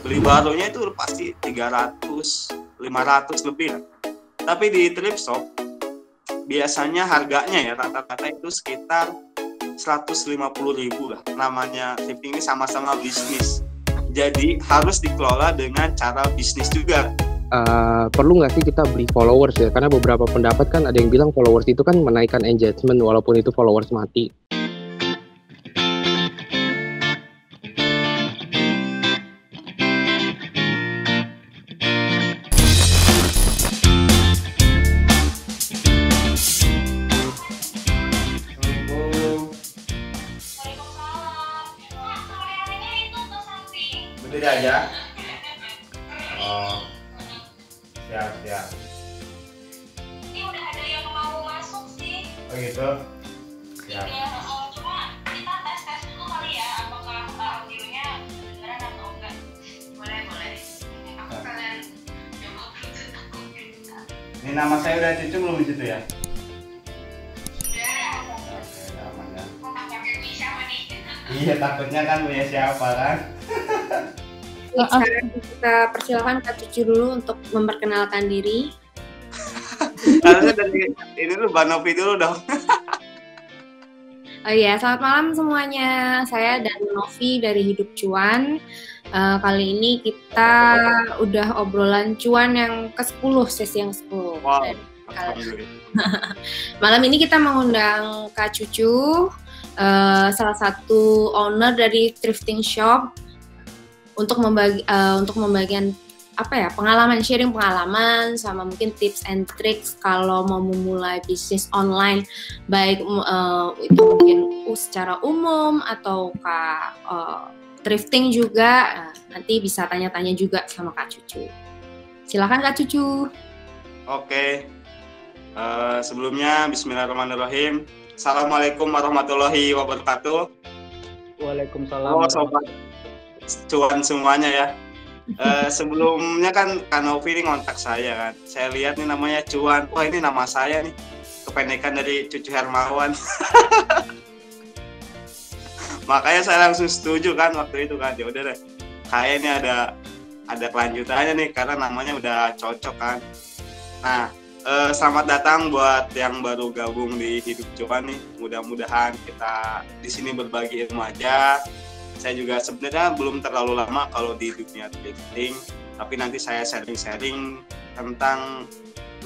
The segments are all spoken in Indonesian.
Beli barunya itu pasti 300, 500 lebih lah. Tapi di thrift shop biasanya harganya ya rata-rata itu sekitar 150.000 lah. Namanya thrifting ini sama-sama bisnis. Jadi harus dikelola dengan cara bisnis juga. Perlu nggak sih kita beli followers ya? Karena beberapa pendapat kan ada yang bilang followers itu kan menaikkan engagement walaupun itu followers mati. Berdiri aja. Oh, siap. Ini udah ada yang mau masuk sih. Oh gitu. Siap. Ya, cuma kita tes dulu kali ya, apakah audionya kedengeran atau enggak. Boleh. Aku kalian coba aku bisa. Ini nama saya udah Cucu belum di situ ya? Sudah. Oke, aman ya. Kontak pakai siapa nih? Iya, takutnya kan punya siapa kan? Sekarang kita persilakan Kak Cucu dulu untuk memperkenalkan diri. Harusnya dari ini dulu, Mbak Novi dulu dong. Oh iya, selamat malam semuanya. Saya dan Novi dari Hidup Cuan. Kali ini kita udah obrolan cuan yang ke-10, sesi yang 10. Wow. Malam ini kita mengundang Kak Cucu, salah satu owner dari thrifting shop, untuk membagikan sharing pengalaman sama mungkin tips and tricks kalau mau memulai bisnis online, baik itu mungkin secara umum atau thrifting juga. Nanti bisa tanya-tanya juga sama Kak Cucu. Silakan Kak Cucu. Oke. Sebelumnya Bismillahirrahmanirrahim. Assalamualaikum warahmatullahi wabarakatuh. Waalaikumsalam. Oh, sobat cuan semuanya ya. Sebelumnya kan Kak Novi ini ngontak saya kan. Saya lihat nih namanya Cuan. Wah, ini nama saya nih. Kependekan dari Cucu Hermawan. Makanya saya langsung setuju kan waktu itu kan. Ya udah deh. Kayaknya ada kelanjutannya nih karena namanya udah cocok kan. Nah, selamat datang buat yang baru gabung di Hidup Cuan nih. Mudah-mudahan kita di sini berbagi ilmu aja. Saya juga sebenarnya belum terlalu lama kalau di dunia thrifting, tapi nanti saya sharing-sharing tentang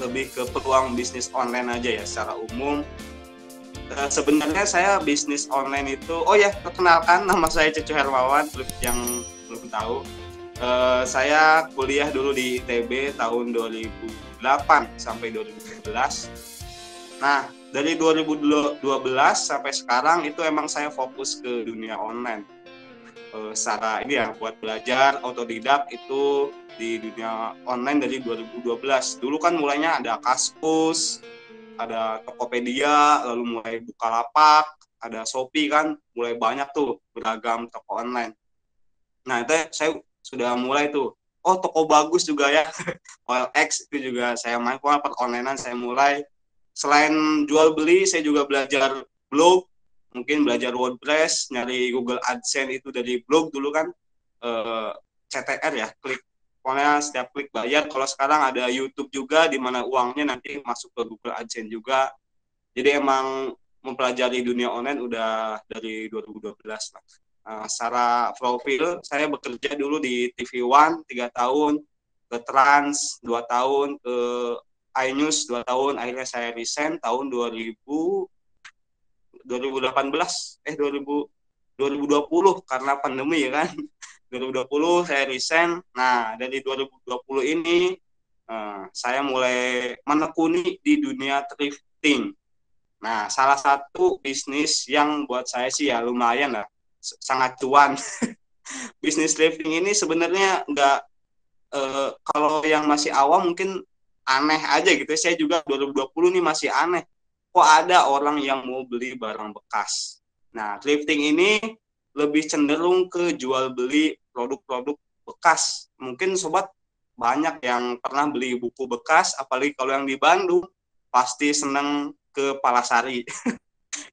lebih ke peluang bisnis online aja ya secara umum. Sebenarnya saya bisnis online itu, perkenalkan nama saya Cucu Hermawan, yang belum tahu. Saya kuliah dulu di ITB tahun 2008 sampai 2012. Nah, dari 2012 sampai sekarang itu emang saya fokus ke dunia online. Secara ini ya buat belajar autodidak itu di dunia online dari 2012. Dulu kan mulainya ada Kaskus, ada Tokopedia, lalu mulai Bukalapak, ada Shopee kan, mulai banyak tuh beragam toko online. Nah, itu saya sudah mulai tuh. Oh, toko bagus juga ya. OLX itu juga saya main, per-onlinean saya mulai. Selain jual beli, saya juga belajar blog. Mungkin belajar WordPress, nyari Google AdSense itu dari blog dulu kan, CTR ya, pokoknya setiap klik bayar. Kalau sekarang ada YouTube juga, di mana uangnya nanti masuk ke Google AdSense juga. Jadi emang mempelajari dunia online udah dari 2012 lah. Secara profil, saya bekerja dulu di TV One 3 tahun, ke Trans 2 tahun, ke iNews 2 tahun, akhirnya saya resign tahun 2020 karena pandemi ya kan. 2020 saya resign. Nah, dari 2020 ini saya mulai menekuni di dunia thrifting. Nah, salah satu bisnis yang buat saya sih ya lumayan lah, sangat cuan. Bisnis thrifting ini sebenarnya nggak, kalau yang masih awam mungkin aneh aja gitu. Saya juga 2020 nih masih aneh. Kok ada orang yang mau beli barang bekas? Nah, thrifting ini lebih cenderung ke jual beli produk-produk bekas. Mungkin sobat banyak yang pernah beli buku bekas, apalagi kalau yang di Bandung, pasti seneng ke Palasari.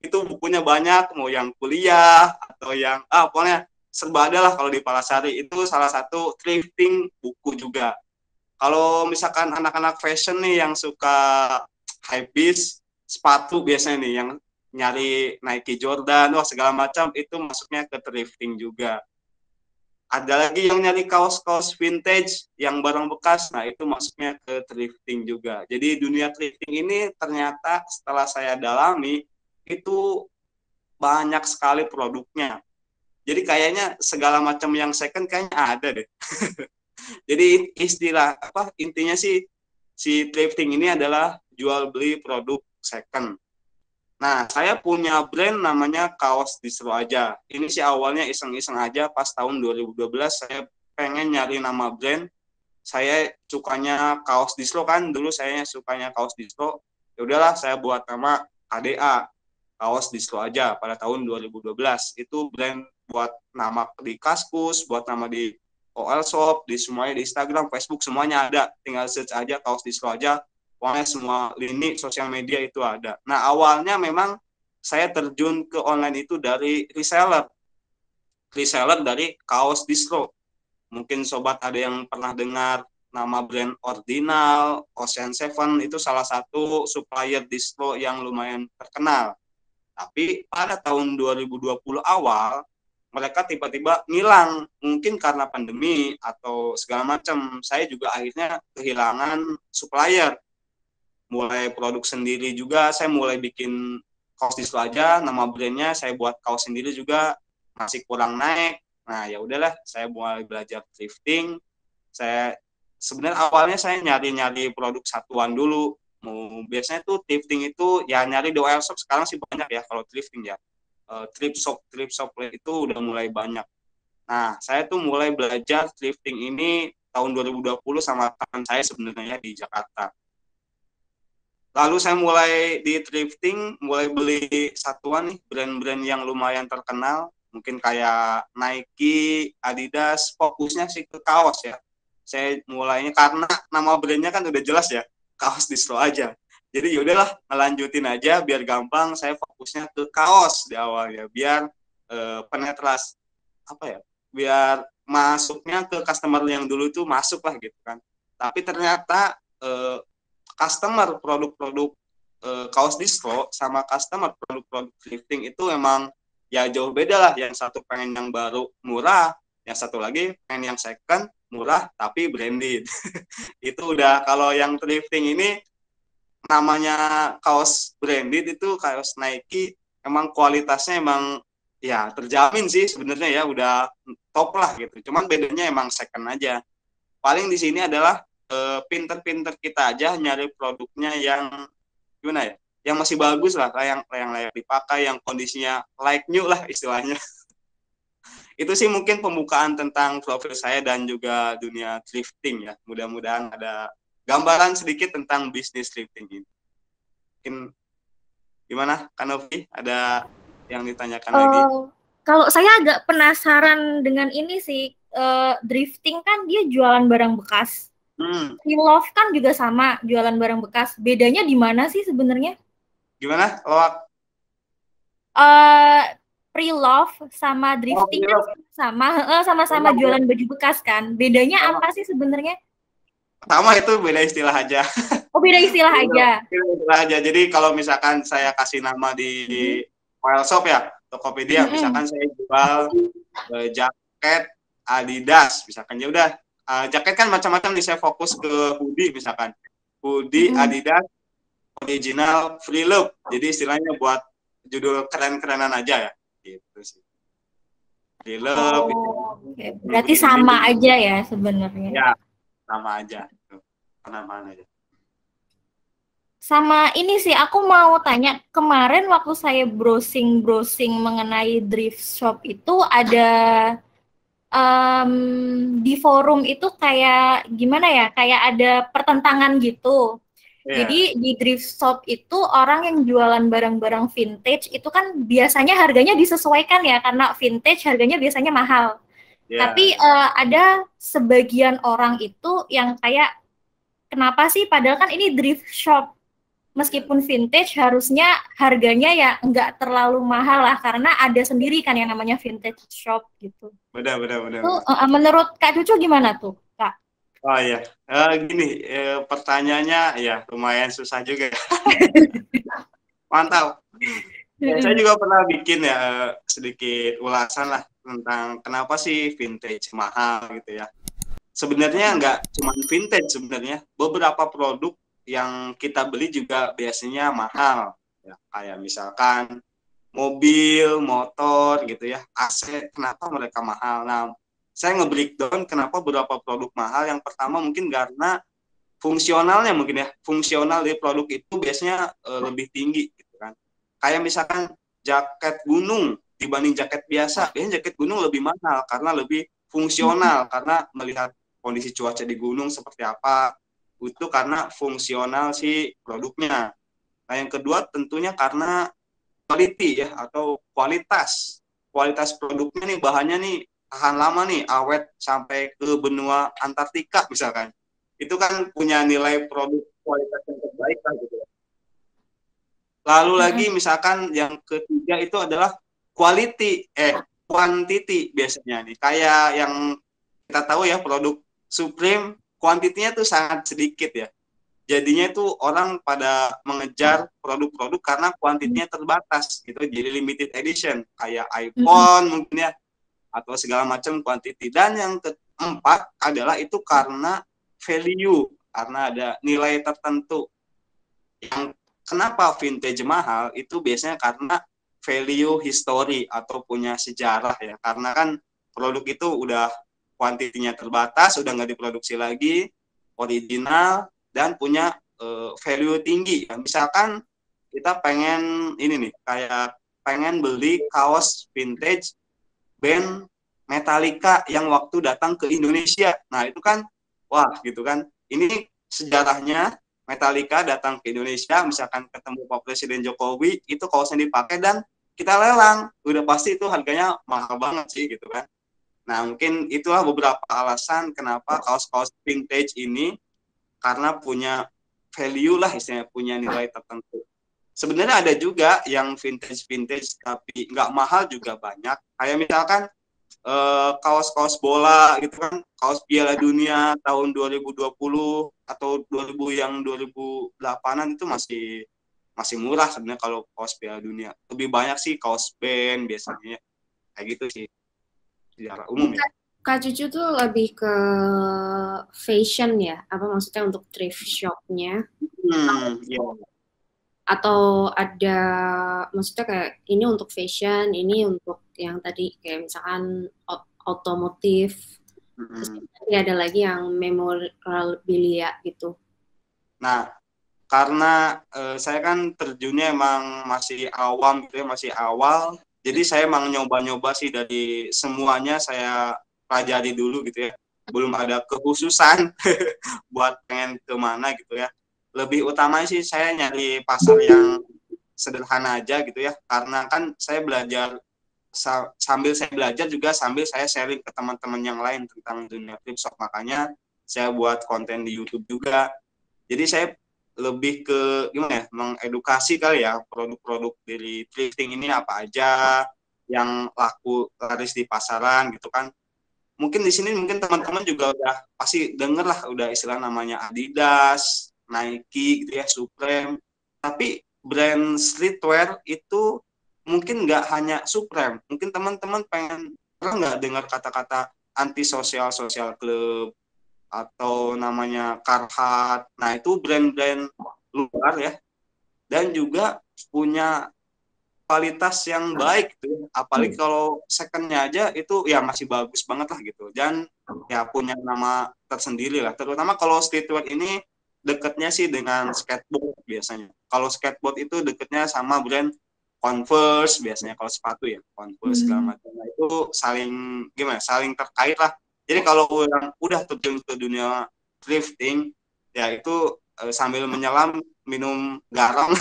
Itu bukunya banyak, mau yang kuliah atau yang pokoknya serba ada lah kalau di Palasari. Itu salah satu thrifting buku juga. Kalau misalkan anak-anak fashion nih yang suka hypebeast, sepatu biasanya nih yang nyari Nike Jordan, wah segala macam itu masuknya ke thrifting juga. Ada lagi yang nyari kaos-kaos vintage yang barang bekas, nah itu masuknya ke thrifting juga. Jadi dunia thrifting ini ternyata setelah saya dalami itu banyak sekali produknya. Jadi kayaknya segala macam yang second kayaknya ada deh. Jadi istilah apa intinya sih si thrifting ini adalah jual beli produk second. Nah, saya punya brand namanya Kaos Distro Aja. Ini sih awalnya iseng-iseng aja pas tahun 2012 saya pengen nyari nama brand. Saya sukanya Kaos Distro kan, dulu saya sukanya Kaos Distro. Ya udahlah saya buat nama KDA, Kaos Distro Aja pada tahun 2012. Itu brand buat nama di Kaskus, buat nama di OL Shop, di semuanya di Instagram, Facebook semuanya ada. Tinggal search aja Kaos Distro Aja. Pokoknya semua lini sosial media itu ada. Nah, awalnya memang saya terjun ke online itu dari reseller. Reseller dari Kaos Distro. Mungkin sobat ada yang pernah dengar nama brand Ordinal, Ocean Seven, itu salah satu supplier distro yang lumayan terkenal. Tapi pada tahun 2020 awal, mereka tiba-tiba ngilang. Mungkin karena pandemi atau segala macam. Saya juga akhirnya kehilangan supplier. Mulai produk sendiri juga, saya mulai bikin kaos Distro Aja, nama brandnya saya buat kaos sendiri juga masih kurang naik. Nah ya udahlah, saya mulai belajar thrifting. Saya sebenarnya awalnya saya nyari produk satuan dulu. Biasanya tuh thrifting itu ya nyari di OL shop, sekarang sih banyak ya kalau thrifting ya. Thrift shop itu udah mulai banyak. Nah saya tuh mulai belajar thrifting ini tahun 2020 sama teman saya sebenarnya di Jakarta. Lalu saya mulai di thrifting, mulai beli satuan nih, brand-brand yang lumayan terkenal, mungkin kayak Nike, Adidas, fokusnya sih ke kaos ya. Saya mulainya karena nama brandnya kan udah jelas ya, Kaos Distro Aja. Jadi yaudahlah, ngelanjutin aja biar gampang, saya fokusnya ke kaos di awal ya, biar penetrasi, apa ya, biar masuknya ke customer yang dulu itu masuk lah gitu kan. Tapi ternyata customer produk-produk kaos distro sama customer produk-produk thrifting itu emang ya jauh beda lah. Yang satu pengen yang baru murah, yang satu lagi pengen yang second murah tapi branded. Itu udah kalau yang thrifting ini namanya kaos branded itu kaos Nike emang kualitasnya emang ya terjamin sih sebenarnya ya udah top lah gitu. Cuman bedanya emang second aja. Paling di sini adalah pinter-pinter kita aja nyari produknya yang gimana ya, yang masih bagus lah, yang layak dipakai, yang kondisinya like new lah istilahnya. Itu sih mungkin pembukaan tentang profil saya dan juga dunia thrifting ya. Mudah-mudahan ada gambaran sedikit tentang bisnis thrifting ini. Mungkin gimana, Kanovi? Ada yang ditanyakan lagi? Kalau saya agak penasaran dengan ini sih, thrifting kan dia jualan barang bekas. Pre-love kan juga sama, jualan barang bekas. Bedanya di mana sih sebenarnya? Gimana? Loak? Pre-love sama thrifting kan sama-sama jualan baju bekas kan. Bedanya apa sih sebenarnya? Sama, itu beda istilah aja. Oh, beda istilah aja. Beda istilah aja. Jadi kalau misalkan saya kasih nama di OL Shop ya, Tokopedia, misalkan saya jual jaket Adidas, misalkan ya udah. Jaket kan macam-macam nih, saya fokus ke hoodie misalkan. Hoodie Adidas original free look. Jadi istilahnya buat judul keren-kerenan aja ya. Gitu sih. Free look. Okay. Berarti sama aja ya sebenarnya. Ya, sama aja. Penamaan aja. Sama ini sih aku mau tanya, kemarin waktu saya browsing mengenai thrift shop itu ada di forum itu kayak gimana ya, kayak ada pertentangan gitu. Jadi di thrift shop itu orang yang jualan barang-barang vintage itu kan biasanya harganya disesuaikan ya, karena vintage harganya biasanya mahal. Tapi ada sebagian orang itu yang kayak kenapa sih padahal kan ini thrift shop meskipun vintage harusnya harganya ya nggak terlalu mahal lah, karena ada sendiri kan yang namanya vintage shop gitu. Benar. Tuh, menurut Kak Cucu gimana tuh, Kak? Oh iya, gini, pertanyaannya ya lumayan susah juga. Mantap. Saya juga pernah bikin ya sedikit ulasan lah tentang kenapa sih vintage mahal gitu ya. Sebenarnya nggak cuma vintage, sebenarnya beberapa produk yang kita beli juga biasanya mahal ya, kayak misalkan mobil, motor gitu ya, AC, kenapa mereka mahal. Nah, saya nge-breakdown kenapa beberapa produk mahal. Yang pertama mungkin karena fungsionalnya, mungkin ya, fungsional dari produk itu biasanya lebih tinggi gitu kan. Kayak misalkan jaket gunung dibanding jaket biasa, biasanya jaket gunung lebih mahal karena lebih fungsional, karena melihat kondisi cuaca di gunung seperti apa, itu karena fungsional si produknya. Nah, yang kedua tentunya karena quality ya, atau kualitas produknya nih, bahannya nih tahan lama nih, awet sampai ke benua Antartika misalkan. Itu kan punya nilai produk kualitas yang terbaik lah gitu. Lalu lagi misalkan yang ketiga itu adalah quantity biasanya nih. Kayak yang kita tahu ya, produk Supreme, kuantitinya tuh sangat sedikit ya. Jadinya itu orang pada mengejar produk-produk karena kuantitinya terbatas gitu. Jadi limited edition kayak iPhone mungkin ya, atau segala macam kuantiti. Dan yang keempat adalah itu karena value, karena ada nilai tertentu. Yang kenapa vintage mahal itu biasanya karena value history atau punya sejarah ya. Karena kan produk itu udah kuantitinya terbatas, udah nggak diproduksi lagi, original, dan punya value tinggi. Ya, misalkan kita pengen ini nih, kayak pengen beli kaos vintage band Metallica yang waktu datang ke Indonesia. Nah, itu kan, wah gitu kan. Ini sejarahnya Metallica datang ke Indonesia, misalkan ketemu Pak Presiden Jokowi, itu kaosnya dipakai dan kita lelang. Udah pasti itu harganya mahal banget sih gitu kan. Nah, mungkin itulah beberapa alasan kenapa kaos-kaos vintage ini, karena punya value lah istilahnya, punya nilai tertentu. Sebenarnya ada juga yang vintage tapi nggak mahal juga banyak. Kayak misalkan kaos-kaos bola gitu kan, kaos Piala Dunia tahun 2020 atau 2008-an itu masih murah sebenarnya kalau kaos Piala Dunia. Lebih banyak sih kaos band biasanya. Kayak gitu sih. Secara umum ya. Kak Cucu tuh lebih ke fashion ya? Apa maksudnya untuk thrift shop-nya? Ya. Atau ada maksudnya kayak ini untuk fashion, ini untuk yang tadi kayak misalkan otomotif, terus nanti ada lagi yang memorabilia gitu. Nah, karena saya kan terjunnya emang masih awam gitu ya, masih awal. Jadi saya emang nyoba-nyoba sih, dari semuanya saya pelajari dulu gitu ya. Belum ada kekhususan buat pengen kemana gitu ya. Lebih utamanya sih saya nyari pasar yang sederhana aja gitu ya. Karena kan saya belajar, sambil saya belajar juga sambil saya sharing ke teman-teman yang lain tentang dunia thrift shop. Makanya saya buat konten di YouTube juga. Jadi saya lebih ke gimana ya, mengedukasi kali ya, produk-produk dari thrifting ini apa aja yang laris di pasaran gitu kan. Mungkin di sini mungkin teman-teman juga udah pasti denger lah, udah istilah namanya Adidas, Nike gitu ya, Supreme. Tapi brand streetwear itu mungkin nggak hanya Supreme. Mungkin teman-teman pernah nggak dengar kata-kata anti-social club atau namanya Carhartt. Nah, itu brand-brand luar ya, dan juga punya kualitas yang baik gitu. Apalagi kalau secondnya aja itu ya masih bagus banget lah gitu, dan ya punya nama tersendiri lah. Terutama kalau streetwear ini deketnya sih dengan skateboard biasanya. Kalau skateboard itu deketnya sama brand Converse biasanya, kalau sepatu ya Converse segala macam. Nah, itu saling terkait lah. Jadi kalau orang udah terjun ke dunia thrifting, ya itu sambil menyelam minum garam.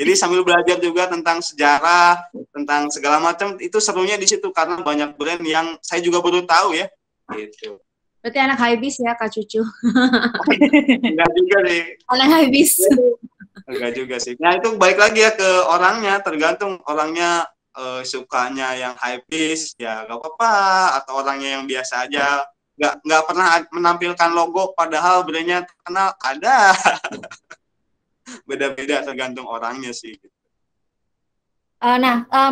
Jadi sambil belajar juga tentang sejarah, tentang segala macam. Itu serunya di situ karena banyak brand yang saya juga baru tahu ya. Gitu. Berarti anak Hypebeast ya Kak Cucu? Enggak juga nih. Anak Hypebeast. Enggak juga sih. Nah itu balik lagi ya ke orangnya, tergantung orangnya sukanya yang high piece ya gak apa-apa, atau orangnya yang biasa aja, nggak pernah menampilkan logo padahal brandnya terkenal, ada. Beda-beda tergantung orangnya sih.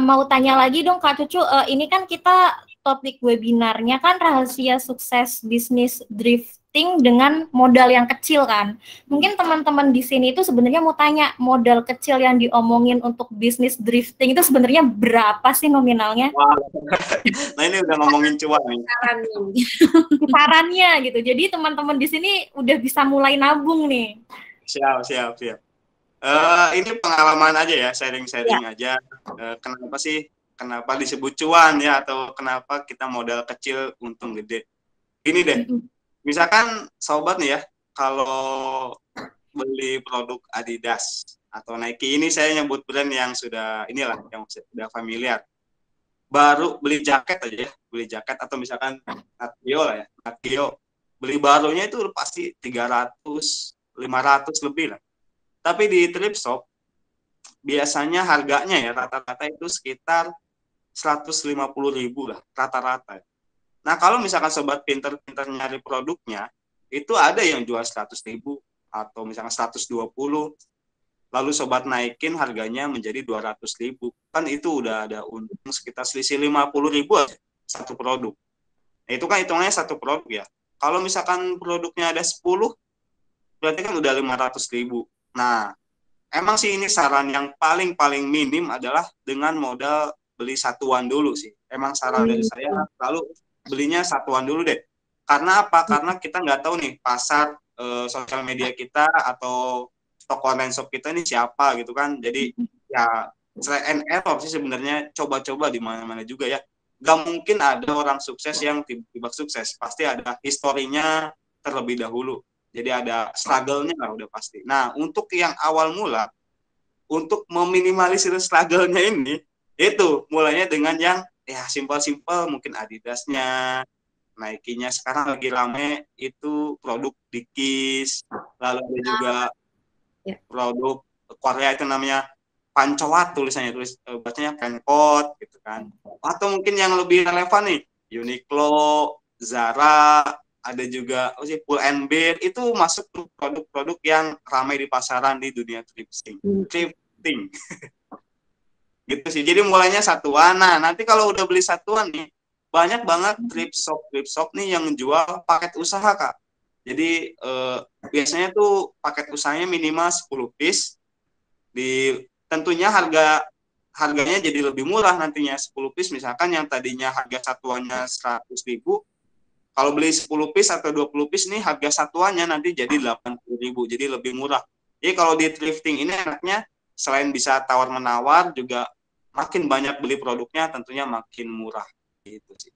Mau tanya lagi dong Kak Cucu, ini kan kita topik webinarnya kan rahasia sukses bisnis drifting dengan modal yang kecil kan. Mungkin teman-teman di sini itu sebenarnya mau tanya, modal kecil yang diomongin untuk bisnis drifting itu sebenarnya berapa sih nominalnya? Wow. Nah ini udah ngomongin cuan nih. Kisarannya gitu. Jadi teman-teman di sini udah bisa mulai nabung nih. Siap. Ini pengalaman aja ya, sharing-sharing aja. Kenapa disebut cuan ya, atau kenapa kita modal kecil untung gede. Ini deh, misalkan sobat nih ya, kalau beli produk Adidas atau Nike, ini saya nyebut brand yang sudah yang sudah familiar. Baru beli jaket aja ya, beli jaket atau misalkan Natgio lah ya, Natgio. Beli barunya itu pasti 300, 500 lebih lah. Tapi di thrift shop biasanya harganya ya rata-rata itu sekitar 150.000 lah rata-rata. Nah kalau misalkan sobat pinter-pinter nyari produknya, itu ada yang jual 100.000 atau misalkan 120, lalu sobat naikin harganya menjadi 200.000, kan itu udah ada untung sekitar selisih 50.000 aja satu produk. Nah, itu kan hitungannya satu produk ya. Kalau misalkan produknya ada 10, berarti kan udah 500.000. Nah, emang sih ini saran yang paling minim adalah dengan modal beli satuan dulu sih. Emang saran dari saya, lalu belinya satuan dulu deh. Karena apa? Karena kita nggak tahu nih pasar sosial media kita atau toko online shop kita ini siapa gitu kan. Jadi ya selain error sih sebenarnya, coba-coba di mana-mana juga ya. Gak mungkin ada orang sukses yang tiba-tiba sukses. Pasti ada historinya terlebih dahulu. Jadi ada struggle-nya lah udah pasti. Nah, untuk yang awal mula, untuk meminimalisir struggle-nya ini, itu mulainya dengan yang ya simpel-simpel, mungkin Adidas-nya, Nike-nya. Sekarang lagi rame itu produk Dickies, lalu ada juga produk Korea itu namanya Pancowat, bacanya Pencot gitu kan. Atau mungkin yang lebih relevan nih, Uniqlo, Zara, ada juga Pull and Bear, itu masuk produk-produk yang ramai di pasaran di dunia thrifting. Gitu sih. Jadi mulainya satuan. Nah, nanti kalau udah beli satuan nih, banyak banget thrift shop nih yang jual paket usaha, Kak. Jadi biasanya tuh paket usahanya minimal 10 piece. Tentunya harganya jadi lebih murah nantinya. 10 piece misalkan yang tadinya harga satuannya 100.000, kalau beli 10 piece atau 20 piece nih harga satuannya nanti jadi 80.000, jadi lebih murah. Jadi kalau di thrifting ini enaknya selain bisa tawar-menawar, juga makin banyak beli produknya tentunya makin murah. Gitu sih.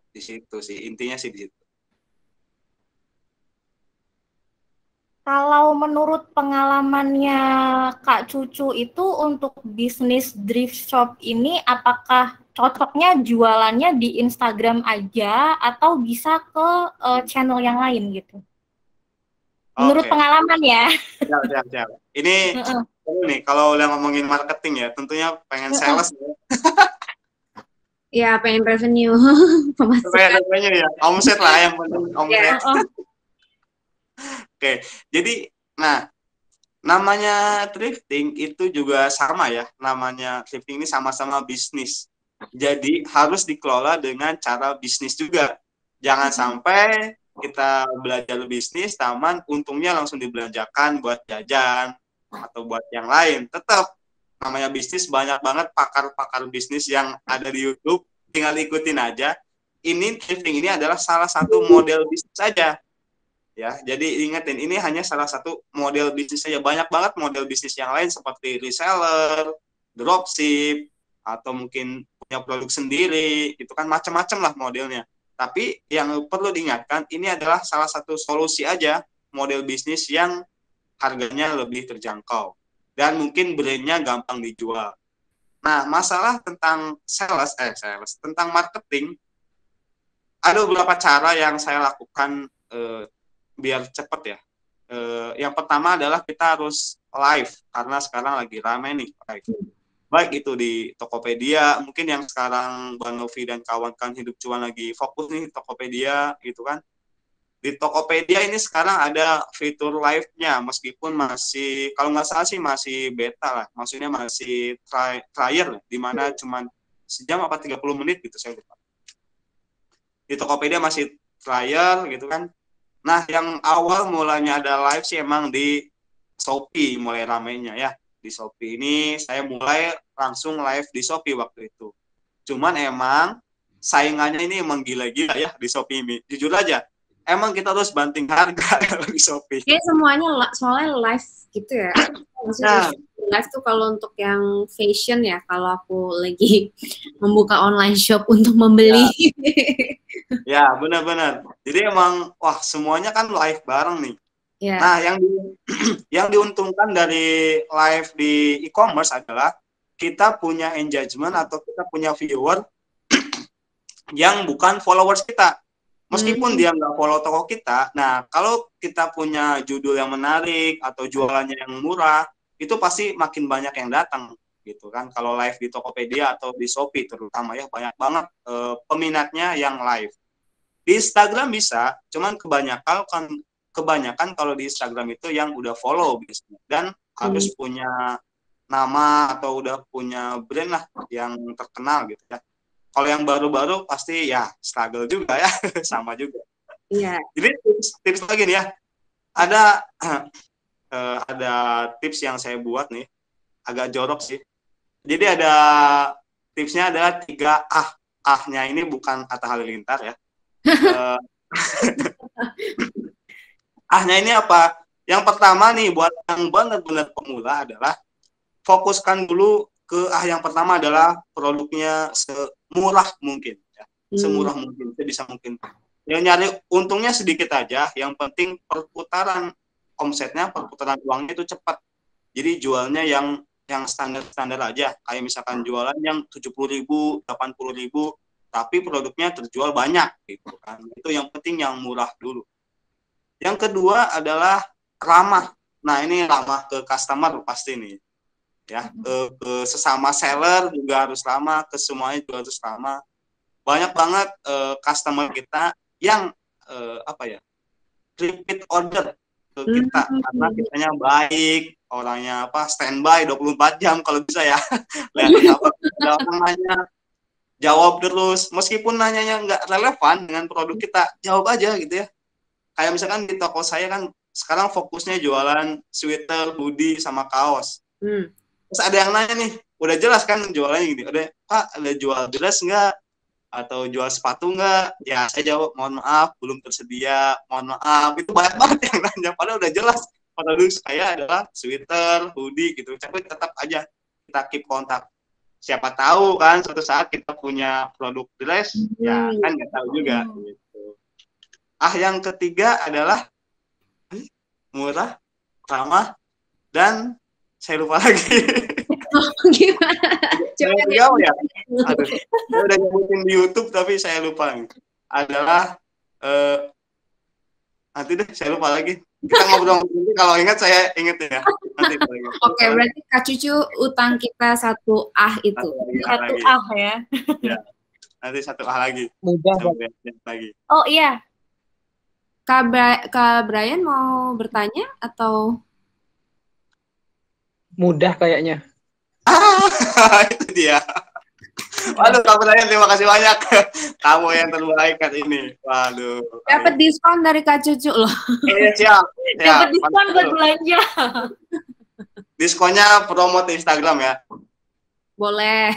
Di situ sih, intinya sih di situ. Kalau menurut pengalamannya Kak Cucu itu untuk bisnis thrift shop ini, apakah cocoknya jualannya di Instagram aja atau bisa ke channel yang lain gitu? Menurut pengalaman ya. Siap. Ini nih kalau udah ngomongin marketing ya, tentunya pengen sales ya. Ya, pengen revenue. Pengen revenue ya, omset lah yang penting omset. Oke, jadi namanya thrifting itu juga sama ya, namanya thrifting ini sama-sama bisnis. Jadi harus dikelola dengan cara bisnis juga. Jangan sampai kita belajar bisnis, taman untungnya langsung dibelanjakan buat jajan atau buat yang lain. Tetap namanya bisnis, banyak banget pakar-pakar bisnis yang ada di YouTube, tinggal ikutin aja. Ini thrifting ini adalah salah satu model bisnis saja. Ya, jadi ingetin, ini hanya salah satu model bisnis saja. Banyak banget model bisnis yang lain seperti reseller, dropship, atau mungkin punya produk sendiri, itu kan macam-macam lah modelnya. Tapi yang perlu diingatkan, ini adalah salah satu solusi aja model bisnis yang harganya lebih terjangkau dan mungkin brandnya gampang dijual. Nah, masalah tentang tentang marketing, ada beberapa cara yang saya lakukan biar cepat ya. Yang pertama adalah kita harus live, karena sekarang lagi rame nih live. Baik itu di Tokopedia, mungkin yang sekarang Bang Novi dan kawan kan hidup cuan lagi fokus nih Tokopedia gitu kan. Di Tokopedia ini sekarang ada fitur live-nya, meskipun masih, kalau nggak salah sih masih beta lah, maksudnya masih trial, di mana cuma sejam apa 30 menit gitu, saya lupa. Di Tokopedia masih trial gitu kan. Nah, yang awal mulanya ada live sih emang di Shopee, mulai ramainya ya. Di Shopee ini saya mulai langsung live di Shopee waktu itu. Cuman emang saingannya ini emang gila-gila ya di Shopee ini. Jujur aja, emang kita harus banting harga kalau di Shopee. Kayak semuanya soalnya live gitu ya. Maksudnya live tuh kalau untuk yang fashion ya, kalau aku lagi membuka online shop untuk membeli. Ya, benar-benar. Jadi emang wah semuanya kan live bareng nih. Ya. Nah, yang diuntungkan dari live di e-commerce adalah kita punya engagement atau kita punya viewer yang bukan followers kita. Meskipun dia nggak follow toko kita, nah kalau kita punya judul yang menarik atau jualannya yang murah, itu pasti makin banyak yang datang gitu kan. Kalau live di Tokopedia atau di Shopee terutama ya, banyak banget peminatnya yang live. Di Instagram bisa, cuman kebanyakan kalau di Instagram itu yang udah follow biasanya, dan harus punya nama atau udah punya brand lah yang terkenal gitu ya. Kalau yang baru-baru pasti ya struggle juga ya, sama juga. Iya. Jadi tips lagi nih ya, ada tips yang saya buat nih, agak jorok sih. Jadi ada tipsnya adalah 3 ah. Ah-nya ini bukan kata halilintar ya. Ah-nya ini apa? Yang pertama nih buat yang benar-benar pemula adalah fokuskan dulu ke yang pertama adalah produknya semurah mungkin ya. Semurah mungkin, sebisa mungkin. Yang nyari untungnya sedikit aja, yang penting perputaran omsetnya, perputaran uangnya itu cepat. Jadi jualnya yang standar-standar aja, kayak misalkan jualan yang 70.000, 80.000, tapi produknya terjual banyak gitu kan. Itu yang penting yang murah dulu. Yang kedua adalah ramah. Nah, ini ramah ke customer pasti nih. Ya, ke sesama seller juga harus ramah, ke semuanya juga harus ramah. Banyak banget customer kita yang repeat order ke kita karena kitanya baik, orangnya standby 24 jam kalau bisa ya. Lihat apa ada orang nanya, jawab terus, meskipun nanyanya nggak relevan dengan produk kita, jawab aja gitu ya. Kayak misalkan di toko saya kan sekarang fokusnya jualan sweater, hoodie sama kaos. Terus ada yang nanya nih, udah jelas kan jualannya gini, Pak ada jual dress nggak? Atau jual sepatu nggak? Ya saya jawab, mohon maaf belum tersedia, mohon maaf. Itu banyak banget yang nanya, padahal udah jelas produk saya adalah sweater, hoodie gitu. Tapi tetap aja kita keep kontak. Siapa tahu kan suatu saat kita punya produk dress, ya kan nggak tahu juga gitu. Yang ketiga adalah murah, ramah, dan saya lupa lagi. Gimana? Coba ya. Aduh, saya udah nyebutin di YouTube tapi saya lupa. Adalah nanti deh saya lupa lagi. Kita ngobrol nanti, kalau ingat saya inget ya. Nanti Oke, berarti Kak Cucu utang kita 1 ah itu. 1 ah ya. Ya. Nanti 1 ah lagi. Mudah lagi. Oh iya. Kak Brian mau bertanya atau? Mudah kayaknya. Itu dia. Waduh, Kak Brian, terima kasih banyak. Kamu yang terbaik kan ini. Waduh. Dapat diskon dari Kak Cucu loh. Iya, siap. Dapat diskon buat belanja. Diskonnya promote Instagram ya. Boleh.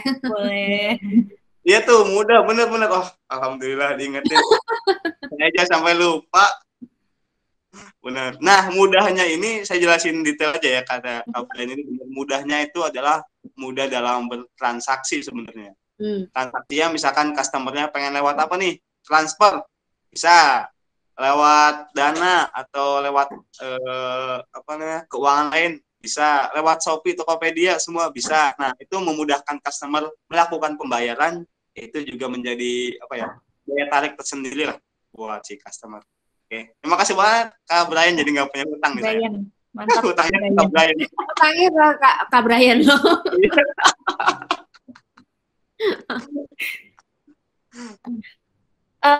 Iya tuh, mudah, bener-bener. Oh, alhamdulillah diingetin. Saya aja sampai lupa. Benar. Nah, mudahnya ini saya jelasin detail aja ya, kata Kak Brian ini benar. Mudahnya itu adalah mudah dalam bertransaksi sebenarnya. Transaksinya misalkan customer-nya pengen lewat apa nih? Transfer. Bisa lewat Dana atau lewat keuangan lain, bisa lewat Shopee, Tokopedia, semua bisa. Nah, itu memudahkan customer melakukan pembayaran, itu juga menjadi daya tarik tersendiri lah buat si customer. Oke. Terima kasih banget Kak Brian, jadi nggak punya hutang nih saya. Brian, mantap. Hutangnya ke Brian. Kak Brian. Tanya ke Kak Brian loh. Eh,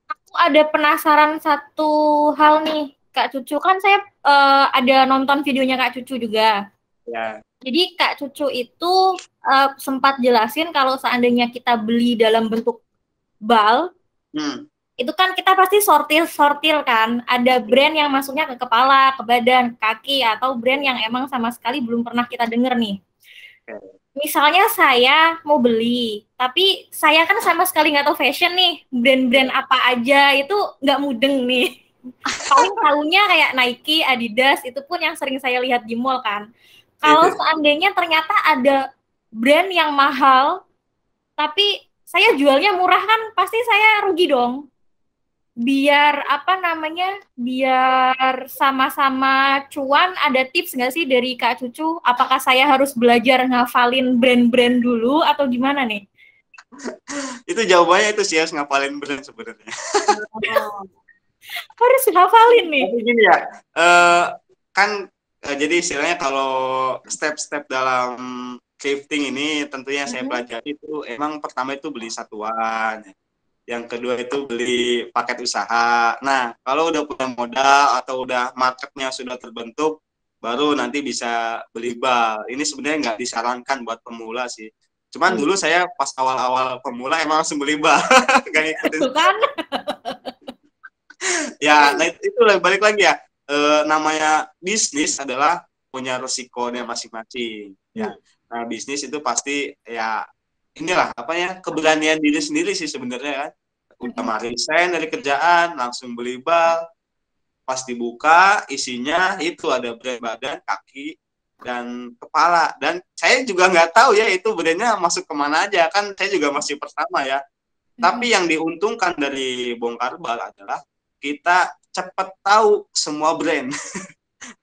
aku ada penasaran satu hal nih, Kak Cucu. Kan saya ada nonton videonya Kak Cucu juga. Ya. Jadi Kak Cucu itu sempat jelasin kalau seandainya kita beli dalam bentuk bal, itu kan kita pasti sortir kan. Ada brand yang masuknya ke kepala, ke badan, ke kaki, atau brand yang emang sama sekali belum pernah kita denger nih. Misalnya saya mau beli, tapi saya kan sama sekali nggak tahu fashion nih, brand-brand apa aja itu nggak mudeng nih. Paling tahunya kayak Nike, Adidas, itu pun yang sering saya lihat di mall kan. Kalau seandainya ternyata ada brand yang mahal, tapi saya jualnya murah kan, pasti saya rugi dong. Biar biar sama-sama cuan, ada tips nggak sih dari Kak Cucu? Apakah saya harus belajar ngafalin brand-brand dulu atau gimana nih? Itu jawabannya itu sih, harus ngapalin brand sebenarnya. Harus ngafalin nih. Tapi gini ya, jadi istilahnya kalau step-step dalam thrifting ini tentunya saya pelajari itu emang pertama itu beli satuan. Yang kedua itu beli paket usaha. Nah, kalau udah punya modal atau udah marketnya sudah terbentuk, baru nanti bisa beli bal. Ini sebenarnya nggak disarankan buat pemula sih. Cuman dulu saya pas awal-awal pemula emang langsung beli bal. Nggak ngikutin. Kan? Ya, nah itu balik lagi ya. Namanya bisnis adalah punya resikonya masing-masing. Ya, nah bisnis itu pasti ya inilah keberanian diri sendiri sih sebenarnya kan. Utama resign dari kerjaan, langsung beli bal, pas dibuka isinya itu ada brand badan, kaki, dan kepala. Dan saya juga nggak tahu ya itu brandnya masuk kemana aja, kan saya juga masih pertama ya. Tapi yang diuntungkan dari bongkar bal adalah kita cepat tahu semua brand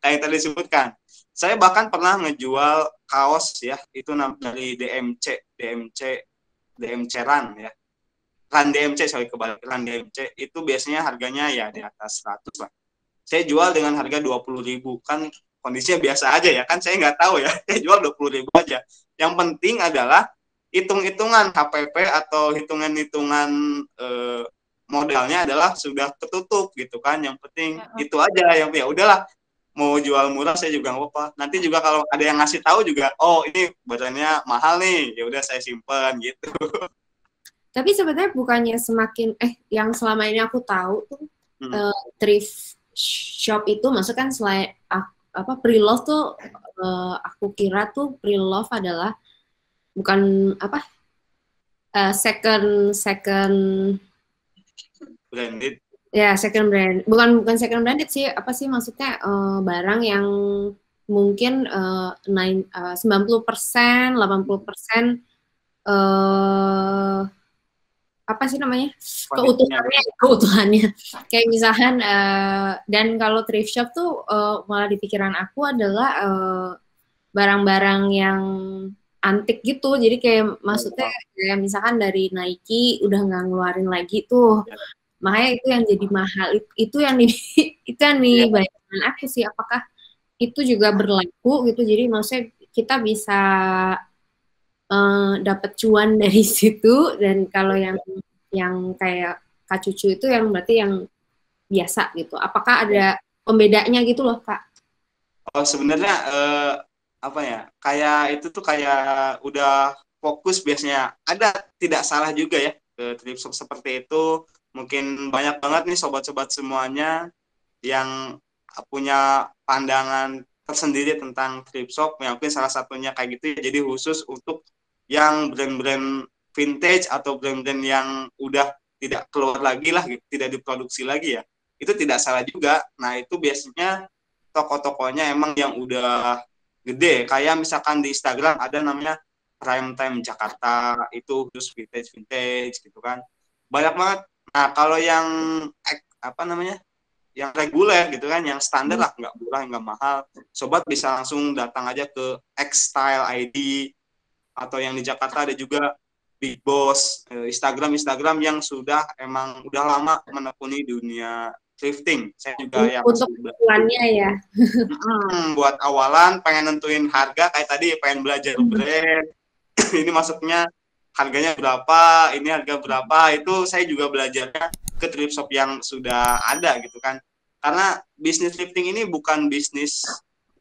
kayak yang tadi disebutkan. Saya bahkan pernah ngejual kaos ya, itu dari DMC Run ya. Run DMC, Run DMC itu biasanya harganya ya di atas 100 lah. Saya jual dengan harga 20.000, kan kondisinya biasa aja ya, kan saya nggak tahu ya, saya jual 20.000 aja. Yang penting adalah hitung-hitungan HPP atau hitungan-hitungan modalnya adalah sudah ketutup gitu kan. Yang penting itu aja, yang ya udahlah, mau jual murah saya juga nggak apa-apa. Nanti juga kalau ada yang ngasih tahu juga, oh ini badannya mahal nih, ya udah saya simpan gitu. Tapi sebenarnya bukannya semakin yang selama ini aku tahu tuh thrift shop itu maksudnya kan selain pre-love tuh aku kira tuh pre-love adalah bukan second branded. Ya, second brand. Bukan second branded sih, maksudnya barang yang mungkin 90%, 80% keutuhannya. Kayak misalkan dan kalau thrift shop tuh malah di pikiran aku adalah barang-barang yang antik gitu. Jadi kayak maksudnya kayak misalkan dari Nike udah nggak ngeluarin lagi tuh. Makanya itu yang jadi mahal, itu yang dibayangkan aku sih, apakah itu juga berlaku gitu. Jadi maksudnya kita bisa dapat cuan dari situ. Dan kalau yang kayak Kak Cucu itu yang berarti yang biasa gitu. Apakah ada pembedanya gitu loh, Kak? Oh, sebenarnya kayak itu tuh kayak udah fokus biasanya. Ada tidak salah juga ya ke thrift shop seperti itu. Mungkin banyak banget nih sobat-sobat semuanya yang punya pandangan tersendiri tentang thrift shop. Mungkin salah satunya kayak gitu ya. Jadi khusus untuk yang brand-brand vintage atau brand-brand yang udah tidak keluar lagi lah, tidak diproduksi lagi ya. Itu tidak salah juga. Nah, itu biasanya toko-tokonya emang yang udah gede. Kayak misalkan di Instagram ada namanya Prime Time Jakarta, itu khusus vintage gitu kan. Banyak banget. Nah, kalau yang yang reguler gitu kan, yang standar lah, nggak murah, nggak mahal, sobat bisa langsung datang aja ke X Style ID, atau yang di Jakarta ada juga Big Boss, Instagram yang sudah lama menekuni dunia thrifting. Saya juga yang Untuk tujuannya ya. buat awalan pengen nentuin harga kayak tadi, pengen belajar brand. Ini masuknya harganya berapa, ini harga berapa, itu saya juga belajarnya ke thrift shop yang sudah ada gitu kan. Karena bisnis thrifting ini bukan bisnis,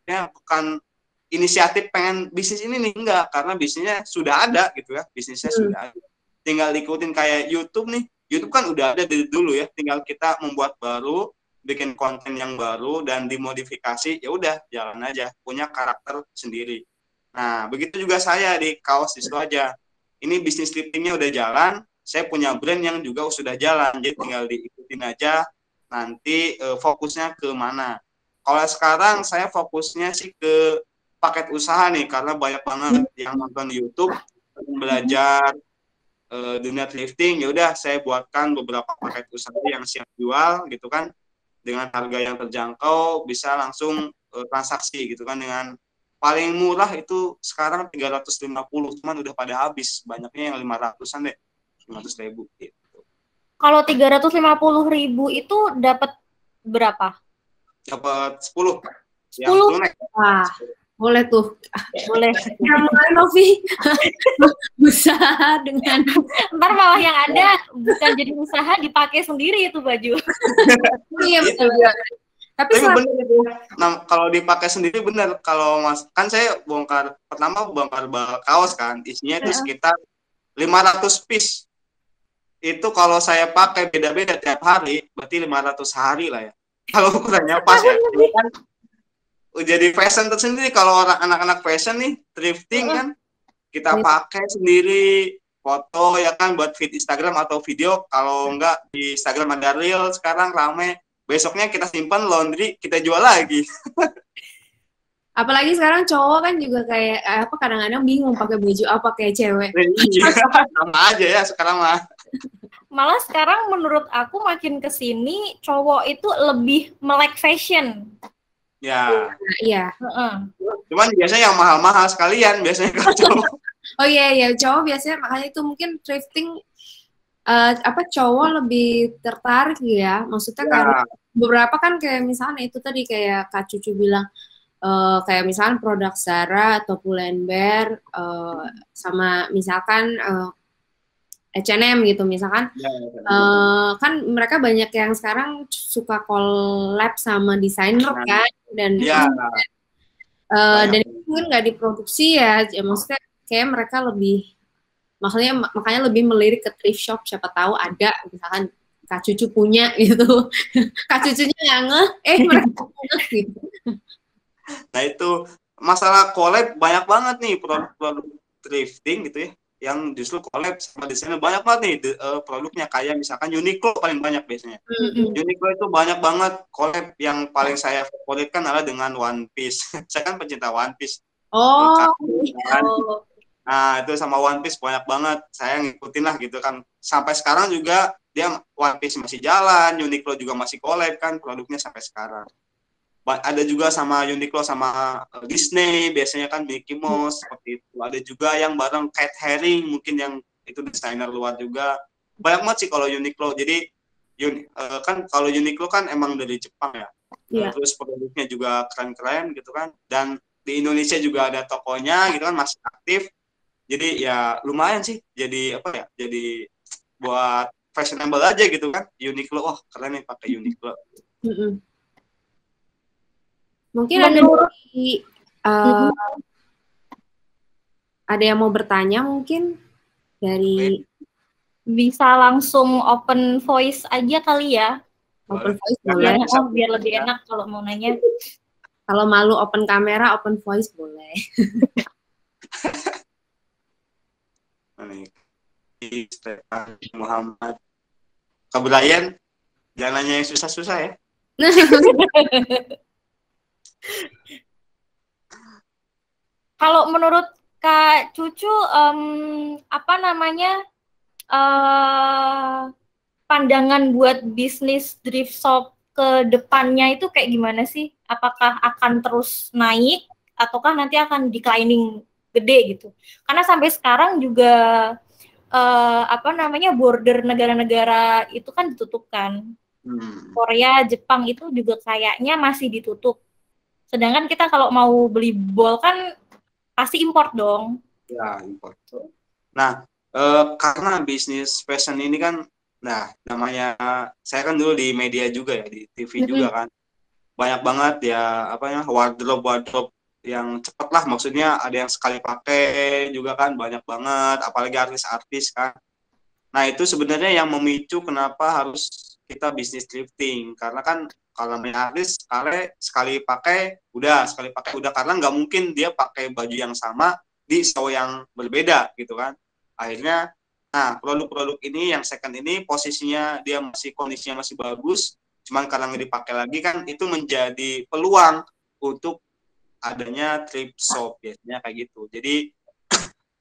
ya bukan inisiatif pengen bisnis ini nih, enggak, karena bisnisnya sudah ada gitu ya, bisnisnya sudah ada. Tinggal ikutin kayak YouTube nih, YouTube kan udah ada dari dulu ya, tinggal kita membuat baru, bikin konten yang baru dan dimodifikasi, ya udah jalan aja, punya karakter sendiri. Nah, begitu juga saya di kaos itu aja. Ini bisnis thriftingnya udah jalan, saya punya brand yang juga sudah jalan, jadi tinggal diikutin aja, nanti fokusnya ke mana. Kalau sekarang saya fokusnya sih ke paket usaha nih, karena banyak banget yang nonton di YouTube belajar dunia thrifting. Ya udah saya buatkan beberapa paket usaha yang siap jual gitu kan, dengan harga yang terjangkau, bisa langsung transaksi gitu kan. Dengan paling murah itu sekarang 350, cuman udah pada habis, banyaknya yang 500-an deh, 500.000 gitu. Kalau 350.000 itu dapat berapa? Dapat 10. 10? Yang lunek. Wah, boleh tuh. Boleh. Ya mulai Novi usaha dengan Ntar malah yang ada bukan jadi usaha, dipakai sendiri itu baju. iya betul. Tapi bener itu. Nah, kalau dipakai sendiri bener. Kalau mas, kan saya bongkar bal kaos kan, isinya itu sekitar 500 piece. Itu kalau saya pakai beda-beda tiap hari, berarti 500 hari lah ya. Kalau ukurannya pas ya. Kan jadi fashion tersendiri. Kalau orang anak-anak fashion nih, thrifting kan, kita pakai sendiri, foto ya kan, buat feed Instagram atau video. Kalau enggak di Instagram ada reel sekarang rame. Besoknya kita simpan, laundry, kita jual lagi. apalagi sekarang cowok kan juga kayak kadang-kadang bingung pakai baju apa kayak cewek. Sama aja ya sekarang mah. Malah sekarang menurut aku makin kesini cowok itu lebih melek fashion. Ya. Iya. Cuman biasanya yang mahal-mahal sekalian biasanya kalau cowok. Oh iya, cowok biasanya makanya itu mungkin thrifting cowok lebih tertarik ya. Maksudnya karena beberapa kan kayak misalnya itu tadi kayak Kak Cucu bilang kayak misalnya produk Zara atau Pull&Bear sama misalkan H&M gitu misalkan kan mereka banyak yang sekarang suka collab sama desainer kan dan dan itu mungkin nggak diproduksi ya maksudnya kayak mereka lebih makanya lebih melirik ke thrift shop, siapa tahu ada misalkan Kak Cucu punya gitu. Kak Cucunya nggak mereka ngeh gitu. Nah itu masalah collab banyak banget nih produk thrifting gitu ya, yang justru collab sama desainer banyak banget nih produknya, kayak misalkan Uniqlo paling banyak biasanya. Uniqlo itu banyak banget collab, yang paling saya favoritkan adalah dengan One Piece. Saya kan pencinta One Piece. Nah itu sama One Piece banyak banget, saya ngikutin lah gitu kan. Sampai sekarang juga dia One Piece masih jalan, Uniqlo juga masih collab kan produknya sampai sekarang. Ada juga sama Uniqlo sama Disney, biasanya kan Mickey Mouse seperti itu. Ada juga yang bareng Kate Haring, mungkin yang itu desainer luar juga. Banyak banget sih kalau Uniqlo. Jadi kan kalau Uniqlo kan emang dari Jepang ya. Terus produknya juga keren-keren gitu kan. Dan di Indonesia juga ada tokonya gitu kan, masih aktif. Jadi ya lumayan sih. Jadi jadi buat fashionable aja gitu kan. Uniqlo, keren nih pakai Uniqlo. Mungkin ada yang mau bertanya mungkin dari bisa langsung open voice aja kali ya. Open voice boleh. Biar lebih enak kalau mau nanya. Kalau malu open kamera, open voice boleh. Muhammad Kebrayan, jangan nanya yang susah-susah ya. Kalau menurut Kak Cucu, pandangan buat bisnis thrift shop ke depannya itu kayak gimana sih? Apakah akan terus naik ataukah nanti akan declining gede gitu? Karena sampai sekarang juga apa namanya, border negara-negara itu kan ditutup kan. Korea, Jepang itu juga kayaknya masih ditutup. Sedangkan kita kalau mau beli ball kan pasti import dong. Ya, import. Nah, karena bisnis fashion ini kan, nah namanya saya kan dulu di media juga ya, di TV juga kan, banyak banget ya apa ya, wardrobe yang cepet lah, maksudnya ada yang sekali pakai juga kan, banyak banget, apalagi artis-artis kan. Nah itu sebenarnya yang memicu kenapa harus kita bisnis thrifting, karena kan kalau namanya artis sekali pakai udah, karena nggak mungkin dia pakai baju yang sama di show yang berbeda gitu kan. Akhirnya, nah produk-produk ini yang second ini posisinya dia masih kondisinya masih bagus, cuman karena nggak dipakai lagi kan, itu menjadi peluang untuk adanya thrift shop biasanya kayak gitu. Jadi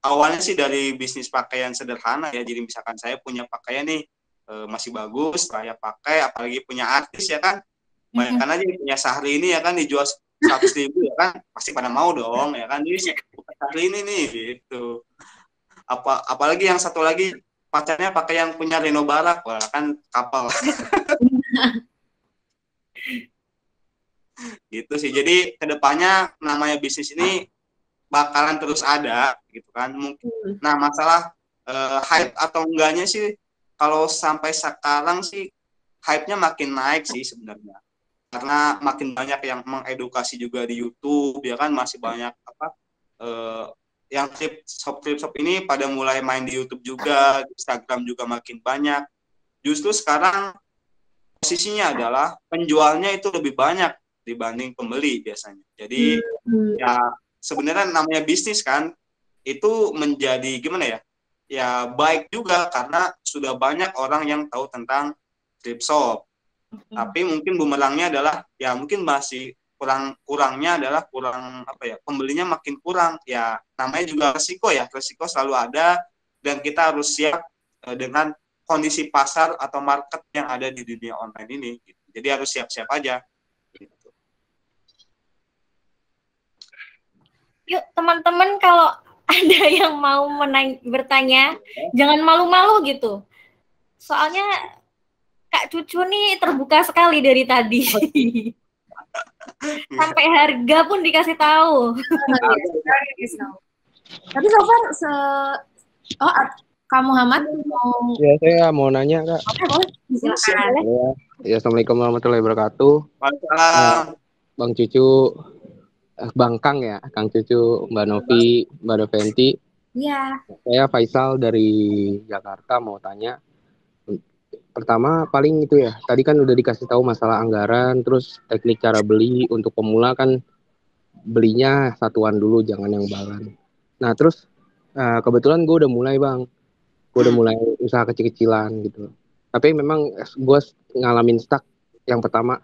awalnya sih dari bisnis pakaian sederhana ya. Jadi misalkan saya punya pakaian nih masih bagus, saya pakai, apalagi punya artis ya kan. Bayangkan aja punya Sahri ini ya kan, dijual 100.000 ya kan, pasti pada mau dong ya kan. Jadi Sahri ini nih gitu. Apalagi yang satu lagi pacarnya pakai yang punya Reno Barak, wah kan kapal. Gitu sih. Jadi kedepannya namanya bisnis ini bakalan terus ada gitu kan. Mungkin nah masalah hype atau enggaknya sih, kalau sampai sekarang sih hype-nya makin naik sih sebenarnya, karena makin banyak yang mengedukasi juga di YouTube ya kan, masih banyak apa yang thrift shop ini pada mulai main di YouTube juga, di Instagram juga makin banyak. Justru sekarang posisinya adalah penjualnya itu lebih banyak dibanding pembeli biasanya. Jadi ya sebenarnya namanya bisnis kan, itu menjadi gimana ya, ya baik juga karena sudah banyak orang yang tahu tentang thrift shop. Tapi mungkin bumerangnya adalah ya mungkin masih kurangnya adalah apa ya, pembelinya makin kurang ya. Namanya juga resiko ya, resiko selalu ada, dan kita harus siap dengan kondisi pasar atau market yang ada di dunia online ini gitu. Jadi harus siap-siap aja gitu. Yuk teman-teman, kalau ada yang mau bertanya, jangan malu-malu gitu. Soalnya Kak Cucu nih terbuka sekali dari tadi. Sampai harga pun dikasih tahu. Tapi so far Kak Muhammad mau... Ya, saya mau nanya, Kak. Oke, boleh. Silakan. Ya, Assalamualaikum warahmatullahi wabarakatuh. Waalaikumsalam. Bang Cucu, Bang Kang ya, Kang Cucu, Mbak Novi, Mbak Noventi. Iya. Saya Faisal dari Jakarta, mau tanya. Pertama paling itu ya, tadi kan udah dikasih tahu masalah anggaran, terus teknik cara beli. Untuk pemula kan belinya satuan dulu, jangan yang balan. Nah terus kebetulan gue udah mulai Bang, gue udah mulai usaha kecil-kecilan gitu. Tapi memang gue ngalamin stuck. Yang pertama,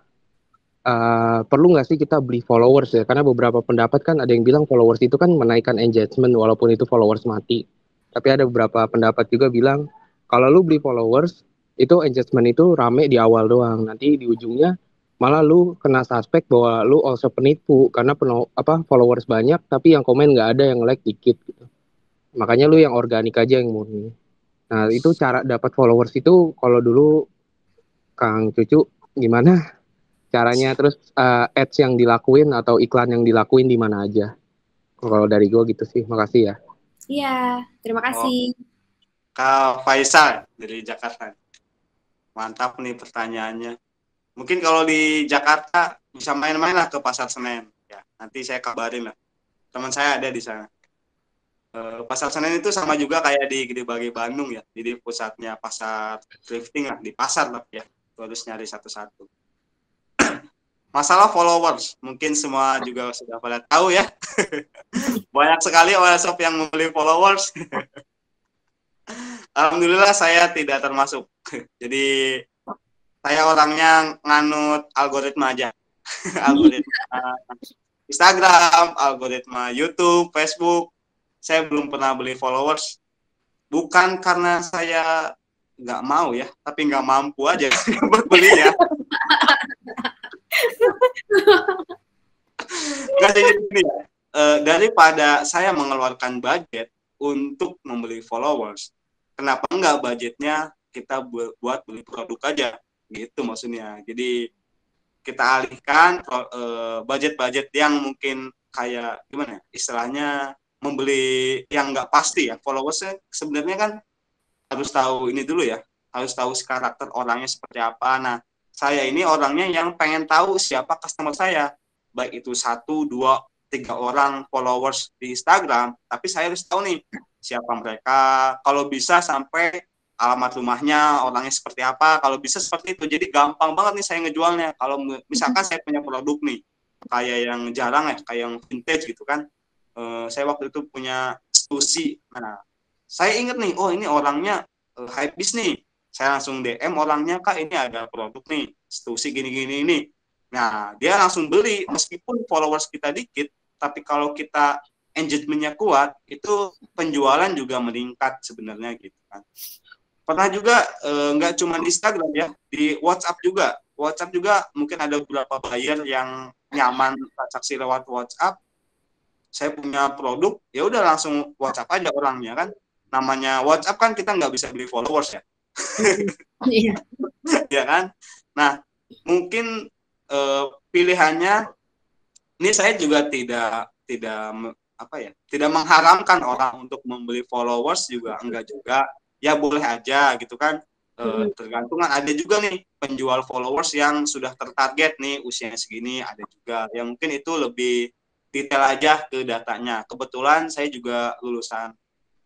perlu nggak sih kita beli followers ya? Karena beberapa pendapat kan ada yang bilang followers itu kan menaikkan engagement walaupun itu followers mati. Tapi ada beberapa pendapat juga bilang kalau lu beli followers itu engagement itu rame di awal doang, nanti di ujungnya malah lu kena suspek bahwa lu also penipu karena followers banyak tapi yang komen nggak ada, yang like dikit gitu. Makanya lu yang organik aja yang murni. Nah itu cara dapat followers itu kalau dulu Kang Cucu gimana caranya, terus ads yang dilakuin atau iklan yang dilakuin di mana aja? Kalau dari gue gitu sih, makasih ya. Iya, terima kasih. Kak Faisal dari Jakarta. Mantap nih pertanyaannya. Mungkin kalau di Jakarta bisa main-main lah ke Pasar Senen. Ya, nanti saya kabarin lah. Teman saya ada di sana. Pasar Senen itu sama juga kayak di Gede Bage Bandung ya. Jadi pusatnya pasar thrifting lah, di pasar lah ya. Harus nyari satu-satu. Masalah followers, mungkin semua juga sudah pada tahu ya. Banyak sekali online shop yang membeli followers. Alhamdulillah saya tidak termasuk. Jadi saya orangnya nganut algoritma aja. Algoritma Instagram, algoritma YouTube, Facebook. Saya belum pernah beli followers. Bukan karena saya nggak mau ya, tapi nggak mampu aja buat belinya. Jadi daripada saya mengeluarkan budget untuk membeli followers, kenapa enggak budgetnya kita buat beli produk aja gitu maksudnya. Jadi kita alihkan budget-budget yang mungkin kayak gimana istilahnya membeli yang nggak pasti ya. Followersnya sebenarnya kan harus tahu ini dulu ya, harus tahu karakter orangnya seperti apa. Nah, saya ini orangnya yang pengen tahu siapa customer saya, baik itu 1, 2, 3 orang followers di Instagram, tapi saya harus tahu nih siapa mereka, kalau bisa sampai alamat rumahnya, orangnya seperti apa, kalau bisa seperti itu. Jadi gampang banget nih saya ngejualnya. Kalau misalkan saya punya produk nih, kayak yang jarang ya, kayak yang vintage gitu kan. Saya waktu itu punya Stussy. Nah, saya inget nih, oh ini orangnya hypebeast nih. Saya langsung DM orangnya, Kak ini ada produk nih, Stussy gini-gini ini. Nah, dia langsung beli, meskipun followers kita dikit, tapi kalau kita engagement-nya kuat, itu penjualan juga meningkat sebenarnya gitu kan. Pernah juga nggak cuma di Instagram ya, di WhatsApp juga. WhatsApp juga mungkin ada beberapa buyer yang nyaman transaksi lewat WhatsApp. Saya punya produk, ya udah langsung WhatsApp aja orangnya kan. Namanya WhatsApp kan kita nggak bisa beli followers ya. Iya. Ya kan. Nah mungkin pilihannya ini saya juga tidak mengharamkan orang untuk membeli followers juga enggak juga. Ya boleh aja gitu kan, tergantung kan. Ada juga nih penjual followers yang sudah tertarget nih usianya segini, ada juga yang mungkin itu lebih detail aja ke datanya. Kebetulan saya juga lulusan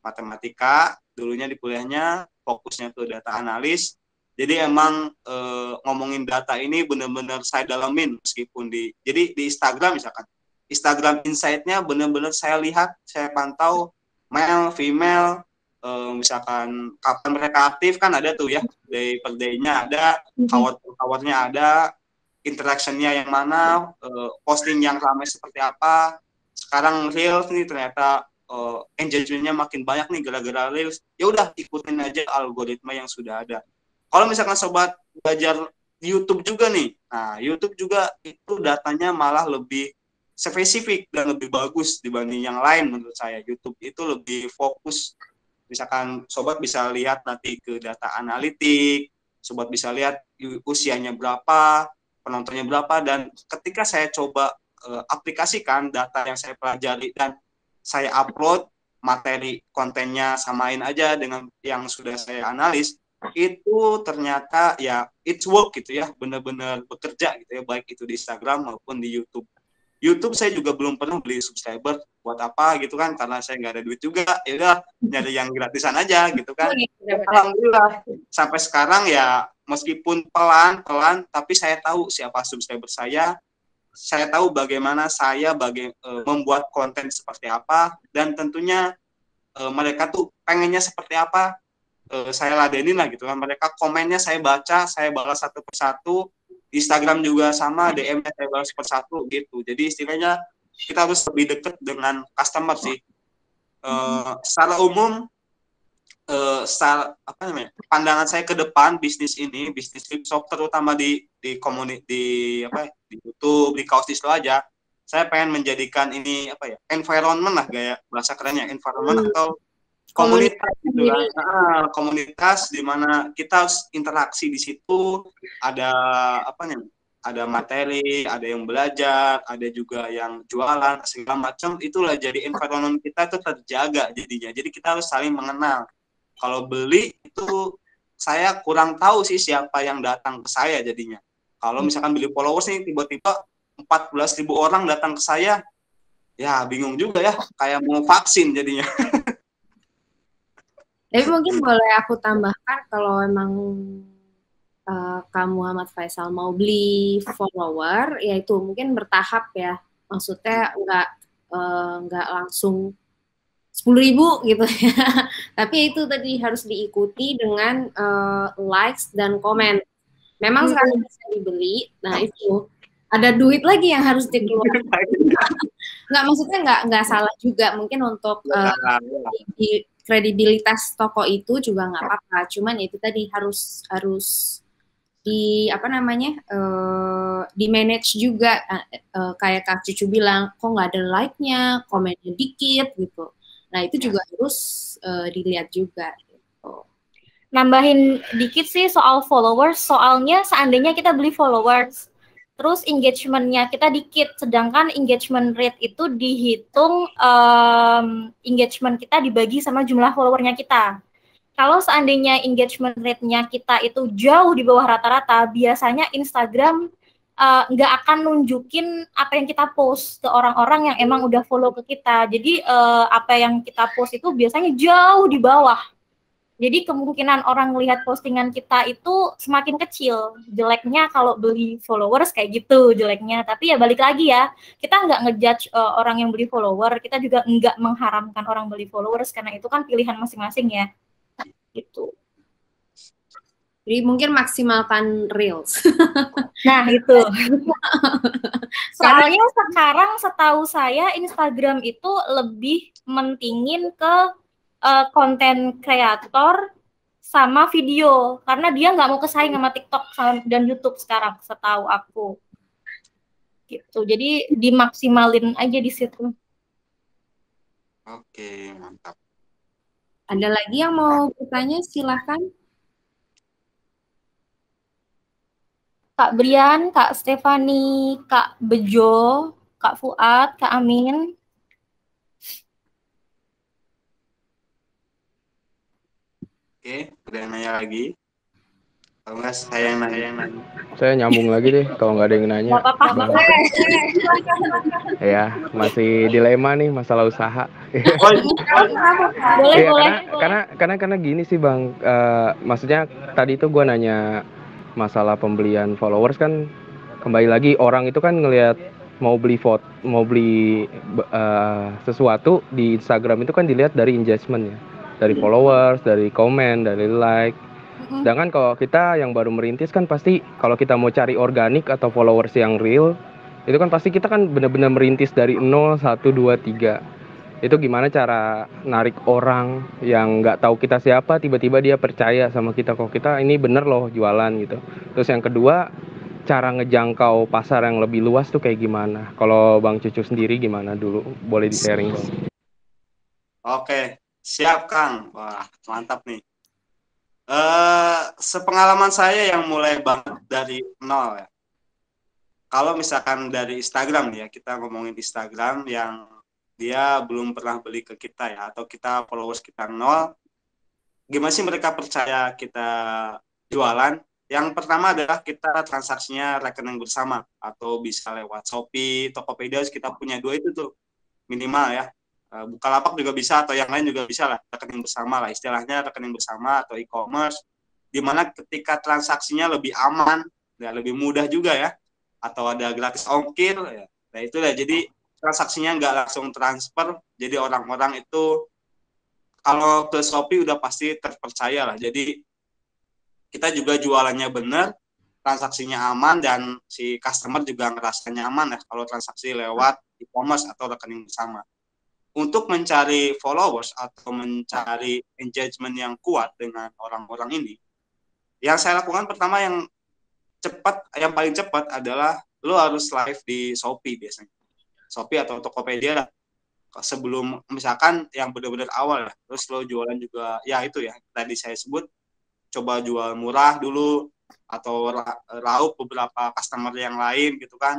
matematika, dulunya di kuliahnya fokusnya ke data analis, jadi emang ngomongin data ini benar-benar saya dalamin. Meskipun jadi di Instagram misalkan, Instagram Insight-nya benar-benar saya lihat, saya pantau male, female, misalkan kapan mereka aktif kan ada tuh ya, day per day-nya ada, hour-hournya ada, interaction-nya yang mana, posting yang ramai seperti apa. Sekarang Reels nih ternyata engagement-nya makin banyak nih gara-gara Reels. Ya udah ikutin aja algoritma yang sudah ada. Kalau misalkan sobat belajar YouTube juga nih, nah YouTube juga itu datanya malah lebih spesifik dan lebih bagus dibanding yang lain menurut saya. YouTube itu lebih fokus. Misalkan sobat bisa lihat nanti ke data analitik, sobat bisa lihat usianya berapa, penontonnya berapa, dan ketika saya coba aplikasikan data yang saya pelajari dan saya upload materi kontennya, samain aja dengan yang sudah saya analis, itu ternyata ya it's work gitu ya, benar-benar bekerja gitu ya, baik itu di Instagram maupun di YouTube. YouTube saya juga belum pernah beli subscriber, buat apa gitu kan, karena saya nggak ada duit juga, ya udah nyari yang gratisan aja gitu kan. Alhamdulillah sampai sekarang ya meskipun pelan-pelan, tapi saya tahu siapa subscriber saya tahu bagaimana saya membuat konten seperti apa, dan tentunya mereka tuh pengennya seperti apa, saya ladenin lah gitu kan. Mereka komennya saya baca, saya balas satu persatu. Instagram juga sama, DM-nya saya balas persatu gitu. Jadi istilahnya kita harus lebih dekat dengan customer sih. Secara umum, pandangan saya ke depan bisnis Flipshop terutama di YouTube, di Kaos Distro aja, saya pengen menjadikan ini environment lah, gaya bahasa kerennya environment atau komunitas gitu kan. Komunitas di mana kita harus interaksi di situ, ada ada materi, ada yang belajar, ada juga yang jualan segala macam. Itulah jadi environment kita itu terjaga jadinya. Jadi kita harus saling mengenal. Kalau beli itu saya kurang tahu sih siapa yang datang ke saya jadinya. Kalau misalkan beli followers nih tiba-tiba 14.000 orang datang ke saya, ya bingung juga ya, kayak mau vaksin jadinya. Tapi mungkin boleh aku tambahkan, kalau emang kamu Muhammad Faisal mau beli follower, yaitu mungkin bertahap ya. Maksudnya nggak langsung 10.000 gitu ya. Tapi itu tadi harus diikuti dengan likes dan komen. Memang sekarang bisa dibeli. Nah itu ada duit lagi yang harus dikeluarkan. Nggak, maksudnya nggak salah juga. Mungkin untuk kredibilitas toko itu juga nggak apa-apa. Cuman itu tadi harus di di manage juga. Kayak Kak Cucu bilang, kok nggak ada like-nya, komennya dikit gitu. Nah itu juga harus dilihat juga. Gitu. Nambahin dikit sih soal followers, soalnya seandainya kita beli followers, terus engagement-nya kita dikit, sedangkan engagement rate itu dihitung engagement kita dibagi sama jumlah followernya kita. Kalau seandainya engagement rate-nya kita itu jauh di bawah rata-rata, biasanya Instagram nggak akan nunjukin apa yang kita post ke orang-orang yang emang udah follow ke kita. Jadi apa yang kita post itu biasanya jauh di bawah. Jadi kemungkinan orang melihat postingan kita itu semakin kecil. Jeleknya kalau beli followers kayak gitu jeleknya. Tapi ya balik lagi ya, kita nggak ngejudge orang yang beli follower, kita juga nggak mengharamkan orang beli followers karena itu kan pilihan masing-masing ya. Gitu. Jadi mungkin maksimalkan reels. Nah itu. Soalnya sekarang setahu saya Instagram itu lebih mentingin ke konten kreator sama video karena dia nggak mau kesaing sama TikTok dan YouTube sekarang setahu aku gitu. Jadi dimaksimalin aja di situ. Oke, mantap. Ada lagi yang mau bertanya? Silahkan. Kak Brian, Kak Stefani, Kak Bejo, Kak Fuad, Kak Amin. Oke, ada yang nanya lagi? Kalau nggak saya yang nanya. Saya nyambung lagi deh kalau nggak ada yang nanya. Nggak apa-apa. Ya, masih dilema nih masalah usaha. Boleh, Iya, boleh. karena gini sih Bang, maksudnya tadi itu gue nanya masalah pembelian followers kan, kembali lagi orang itu kan ngelihat mau beli sesuatu di Instagram itu kan dilihat dari engagement ya, dari followers, dari komen, dari like. Sedangkan kalau kita yang baru merintis kan pasti kalau kita mau cari organik atau followers yang real, itu kan pasti kita kan benar-benar merintis dari 0, 1, 2, 3. Itu gimana cara narik orang yang nggak tahu kita siapa, tiba-tiba dia percaya sama kita, kok kita ini bener loh jualan gitu. Terus yang kedua, cara ngejangkau pasar yang lebih luas tuh kayak gimana? Kalau Bang Cucu sendiri gimana dulu? Boleh di-sharing Bang? Oke, siap Kang. Wah, mantap nih. Sepengalaman saya yang mulai banget dari nol ya. Kalau misalkan dari Instagram ya, kita ngomongin Instagram yang dia belum pernah beli ke kita ya, atau kita followers kita nol, gimana sih mereka percaya kita jualan? Yang pertama adalah kita transaksinya rekening bersama, atau bisa lewat Shopee, Tokopedia, kita punya dua itu tuh minimal ya. Bukalapak juga bisa, atau yang lain juga bisa lah, rekening bersama lah, istilahnya rekening bersama atau e-commerce, dimana ketika transaksinya lebih aman, ya lebih mudah juga ya, atau ada gratis ongkir, ya. Nah itu lah, jadi transaksinya nggak langsung transfer, jadi orang-orang itu kalau ke Shopee udah pasti terpercaya lah, jadi kita juga jualannya benar, transaksinya aman, dan si customer juga ngerasa nyaman ya kalau transaksi lewat e-commerce atau rekening bersama. Untuk mencari followers atau mencari engagement yang kuat dengan orang-orang ini, yang saya lakukan pertama yang paling cepat adalah lo harus live di Shopee biasanya. Shopee atau Tokopedia lah. Sebelum misalkan yang benar-benar awal lah. Terus lo jualan juga, ya itu ya, tadi saya sebut, coba jual murah dulu atau raup beberapa customer yang lain gitu kan.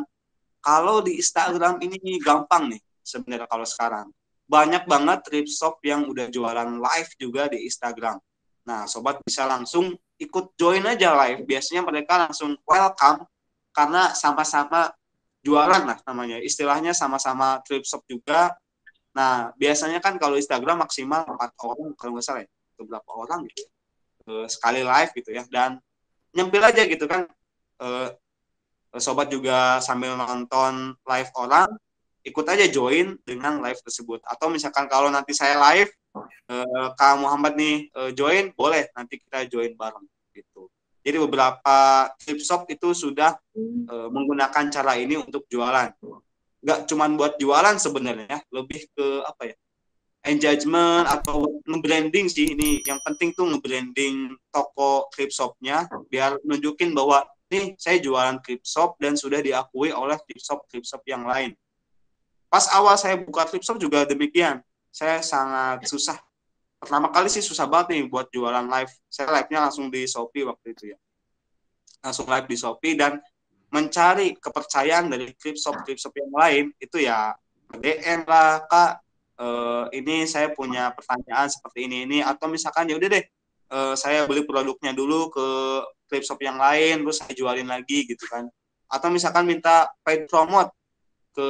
Kalau di Instagram ini gampang nih sebenarnya kalau sekarang. Banyak banget thrift shop yang udah jualan live juga di Instagram. Nah, sobat bisa langsung ikut join aja live. Biasanya mereka langsung welcome karena sama-sama jualan lah namanya. Istilahnya sama-sama thrift shop juga. Nah, biasanya kan kalau Instagram maksimal 4 orang kalau nggak salah ya. Beberapa orang gitu. Sekali live gitu ya. Dan nyempil aja gitu kan. Sobat juga sambil nonton live orang, ikut aja join dengan live tersebut. Atau misalkan kalau nanti saya live, Kak Muhammad nih join, boleh nanti kita join bareng gitu. Jadi beberapa thrift shop itu sudah menggunakan cara ini untuk jualan. Nggak cuma buat jualan sebenarnya, lebih ke apa ya? Engagement atau nge-branding sih ini. Yang penting tuh nge-branding toko thrift shop-nya biar nunjukin bahwa nih saya jualan thrift shop dan sudah diakui oleh thrift shop yang lain. Pas awal saya buka thrift shop juga demikian. Saya sangat susah pertama kali sih susah banget nih buat jualan live. Saya live-nya langsung di Shopee waktu itu ya. Langsung live di Shopee dan mencari kepercayaan dari clip shop yang lain itu ya DM lah, Kak, ini saya punya pertanyaan seperti ini, atau misalkan ya udah deh, saya beli produknya dulu ke clip shop yang lain terus saya jualin lagi gitu kan, atau misalkan minta paid promote ke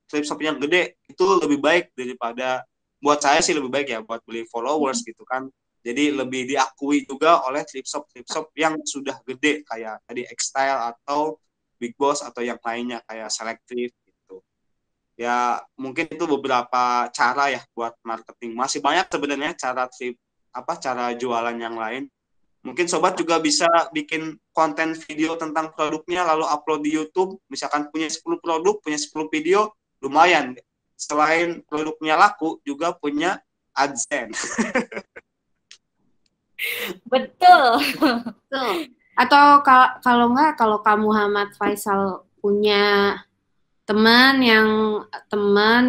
clip shop yang gede, itu lebih baik daripada, buat saya sih lebih baik ya buat beli followers gitu kan. Jadi lebih diakui juga oleh clip shop yang sudah gede kayak tadi X-Style atau Big Boss atau yang lainnya kayak Selective gitu. Ya mungkin itu beberapa cara ya buat marketing. Masih banyak sebenarnya cara jualan yang lain. Mungkin sobat juga bisa bikin konten video tentang produknya lalu upload di YouTube. Misalkan punya 10 produk, punya 10 video, lumayan. Selain produknya laku, juga punya AdSense. Betul. Betul. Atau kalau enggak, kalau kamu Muhammad Faisal punya teman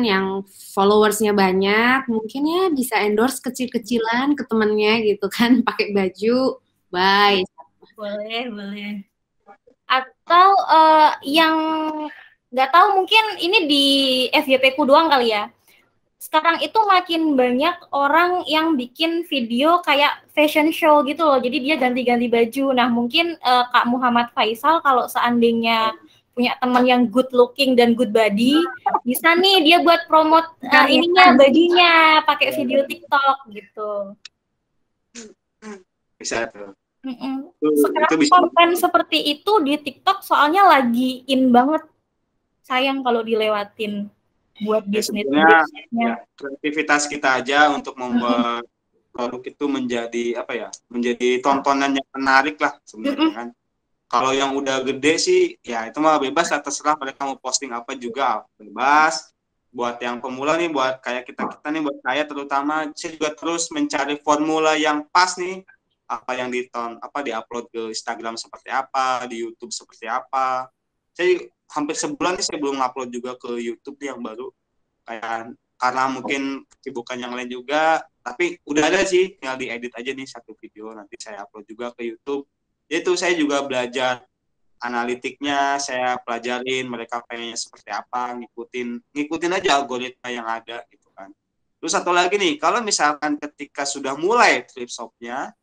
yang followersnya banyak, mungkin ya bisa endorse kecil-kecilan ke temennya gitu kan, pakai baju, bye. Boleh. Atau yang nggak tahu, mungkin ini di FYP-ku doang kali ya. Sekarang itu makin banyak orang yang bikin video kayak fashion show gitu loh. Jadi dia ganti-ganti baju. Nah, mungkin Kak Muhammad Faisal kalau seandainya punya teman yang good looking dan good body, bisa nih dia buat promote bajunya pakai video TikTok gitu. Bisa tuh. Sekarang konten seperti itu di TikTok soalnya lagi in banget. Sayang kalau dilewatin buat bisnis. Ya, kreativitas kita aja untuk membuat produk itu menjadi tontonan yang menarik lah sebenarnya kan. Kalau yang udah gede sih ya itu mah bebas lah, terserah mereka mau posting apa juga bebas. Buat yang pemula nih, buat kayak kita nih, buat saya terutama, saya juga terus mencari formula yang pas nih, apa yang diupload ke Instagram seperti apa, di YouTube seperti apa. Saya hampir sebulan nih saya belum upload juga ke YouTube yang baru, kayak karena mungkin kesibukan yang lain juga, tapi udah ada sih, tinggal diedit aja nih satu video, nanti saya upload juga ke YouTube. Itu saya juga belajar analitiknya, saya pelajarin mereka pengennya seperti apa, ngikutin aja algoritma yang ada gitu kan. Terus satu lagi nih, kalau misalkan ketika sudah mulai thrift shop-nya,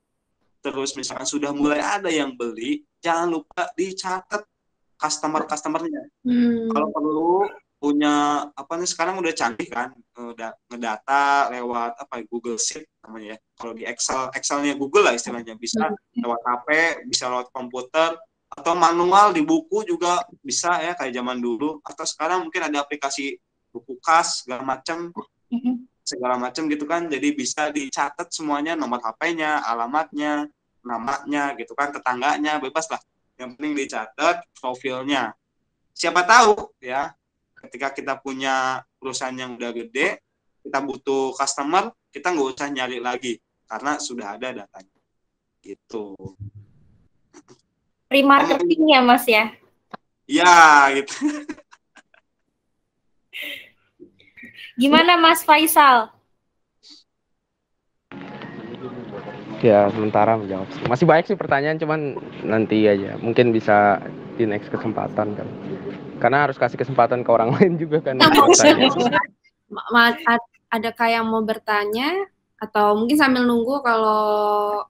terus misalkan sudah mulai ada yang beli, jangan lupa dicatat customer-customernya. Kalau perlu punya sekarang udah canggih kan, udah ngedata lewat Google Sheet namanya ya. Kalau di Excelnya Google lah istilahnya, bisa lewat HP, bisa lewat komputer, atau manual di buku juga bisa ya kayak zaman dulu, atau sekarang mungkin ada aplikasi buku kas segala macam gitu kan. Jadi bisa dicatat semuanya, nomor HP-nya, alamatnya, namanya gitu kan, tetangganya, bebas lah. Yang penting dicatat profilnya. Siapa tahu ya, ketika kita punya perusahaan yang udah gede, kita butuh customer, kita nggak usah nyari lagi karena sudah ada datanya. Gitu. Remarketing ya Mas ya? Ya gitu. Gimana Mas Faisal? Ya sementara menjawab. Masih banyak sih pertanyaan, cuman nanti aja. Mungkin bisa di next kesempatan kan. Karena harus kasih kesempatan ke orang lain juga kan. Ada kayak mau bertanya atau mungkin sambil nunggu kalau